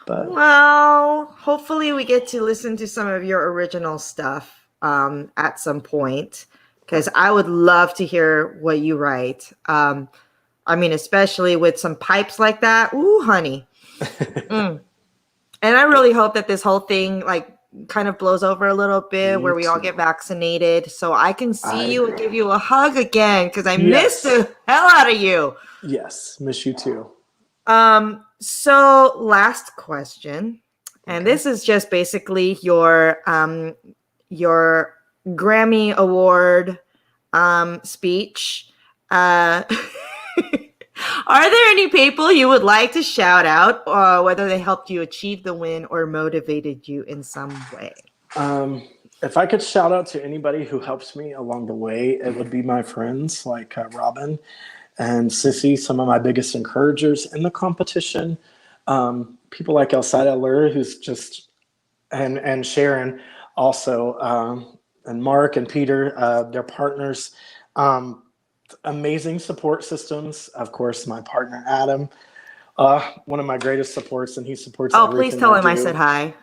But Well, hopefully we get to listen to some of your original stuff at some point, because I would love to hear what you write. I mean, especially with some pipes like that. Ooh, honey. Mm. And I really hope that this whole thing like kind of blows over a little bit, Me where we all too. get vaccinated, so I can I see you and agree. give you a hug again, because I Yes. missed the hell out of you. Yes, miss you too. So last question, and Okay. this is just basically your Grammy Award speech. Are there any people you would like to shout out, whether they helped you achieve the win or motivated you in some way? If I could shout out to anybody who helps me along the way, it would be my friends like Robin and Sissy, some of my biggest encouragers in the competition. People like Elsida Lur, who's just, and Sharon also, and Mark and Peter, their partners. Amazing support systems. Of course, my partner Adam, one of my greatest supports, and he supports Oh, please everything tell I him I do. said hi.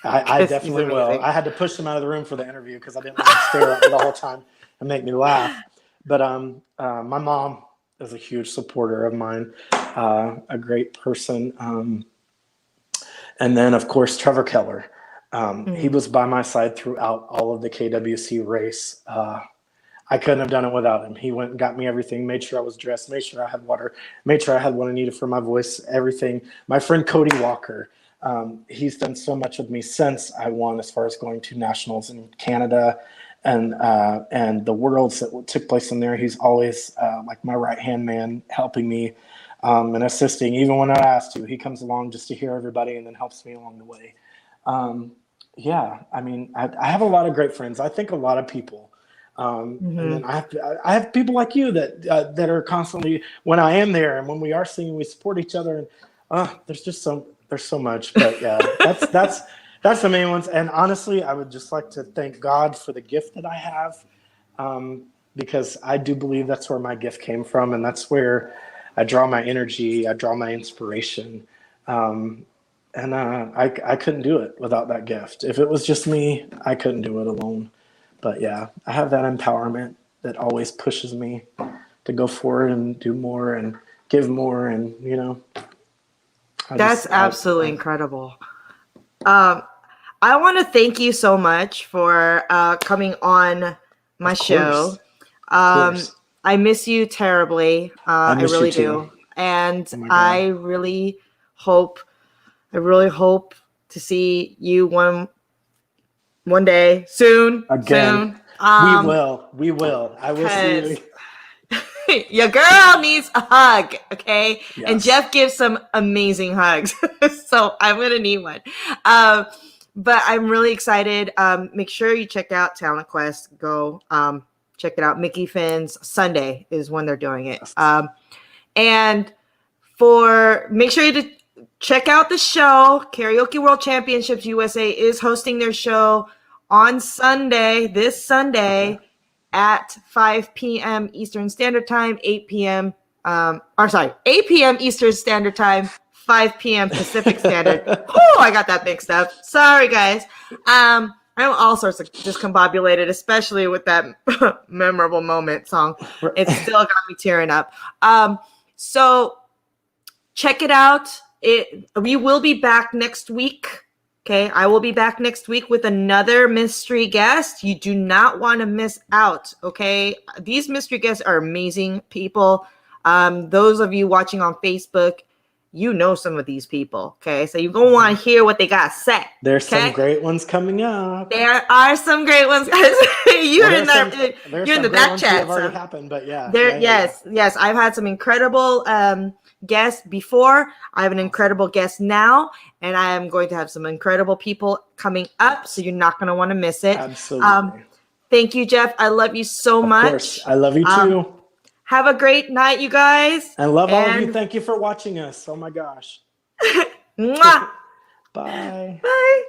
I 'Cause he's definitely will. amazing. I had to push him out of the room for the interview because I didn't want him to stare at me the whole time and make me laugh. But my mom is a huge supporter of mine, a great person. And then, of course, Trevor Keller. He was by my side throughout all of the KWC race. I couldn't have done it without him. He went and got me everything, made sure I was dressed, made sure I had water, made sure I had what I needed for my voice, everything. My friend Cody Walker, he's done so much with me since I won, as far as going to nationals in Canada and the worlds that took place in there. He's always like my right-hand man, helping me and assisting. Even when I asked to, he comes along just to hear everybody and then helps me along the way. Yeah, I mean, I have a lot of great friends. I think a lot of people. And then I have people like you that are constantly, when I am there and when we are singing, we support each other. And there's so much. But yeah, that's the main ones. And honestly, I would just like to thank God for the gift that I have, because I do believe that's where my gift came from, and that's where I draw my energy, I draw my inspiration. And I couldn't do it without that gift. If it was just me, I couldn't do it alone. But yeah, I have that empowerment that always pushes me to go forward and do more and give more. And, That's absolutely incredible. I want to thank you so much for coming on my show. I miss you terribly. I miss really you too. do. And Oh my God. I really hope to see you one day soon. Again. Soon. We will. I will see you. Your girl needs a hug, okay? Yes. And Jeff gives some amazing hugs. So I'm going to need one. But I'm really excited. Make sure you check out Talent Quest. Go check it out. Mickey Finn's Sunday is when they're doing it. Yes. And make sure you check out the show. Karaoke World Championships USA is hosting their show on this Sunday at 5 p.m. Eastern Standard Time, 8 p.m. 8 p.m. Eastern Standard Time, 5 p.m. Pacific Standard. Oh, I got that mixed up. Sorry, guys. I'm all sorts of discombobulated, especially with that memorable moment song. It still got me tearing up. So check it out. We will be back next week. Okay, I will be back next week with another mystery guest. You do not want to miss out, okay? These mystery guests are amazing people. Those of you watching on Facebook, you know some of these people, okay? So you're going to want to hear what they got to say. There's some great ones coming up. There are some great ones. You're in the back chat. Already happened, but yeah. Yes. I've had some incredible guests before. I have an incredible guest now, and I am going to have some incredible people coming up, so you're not going to want to miss it. Absolutely. Thank you, Jeff. I love you so much. Of course. I love you too. Have a great night, you guys. I love all of you. Thank you for watching us. Oh my gosh. Mwah! Bye. Bye.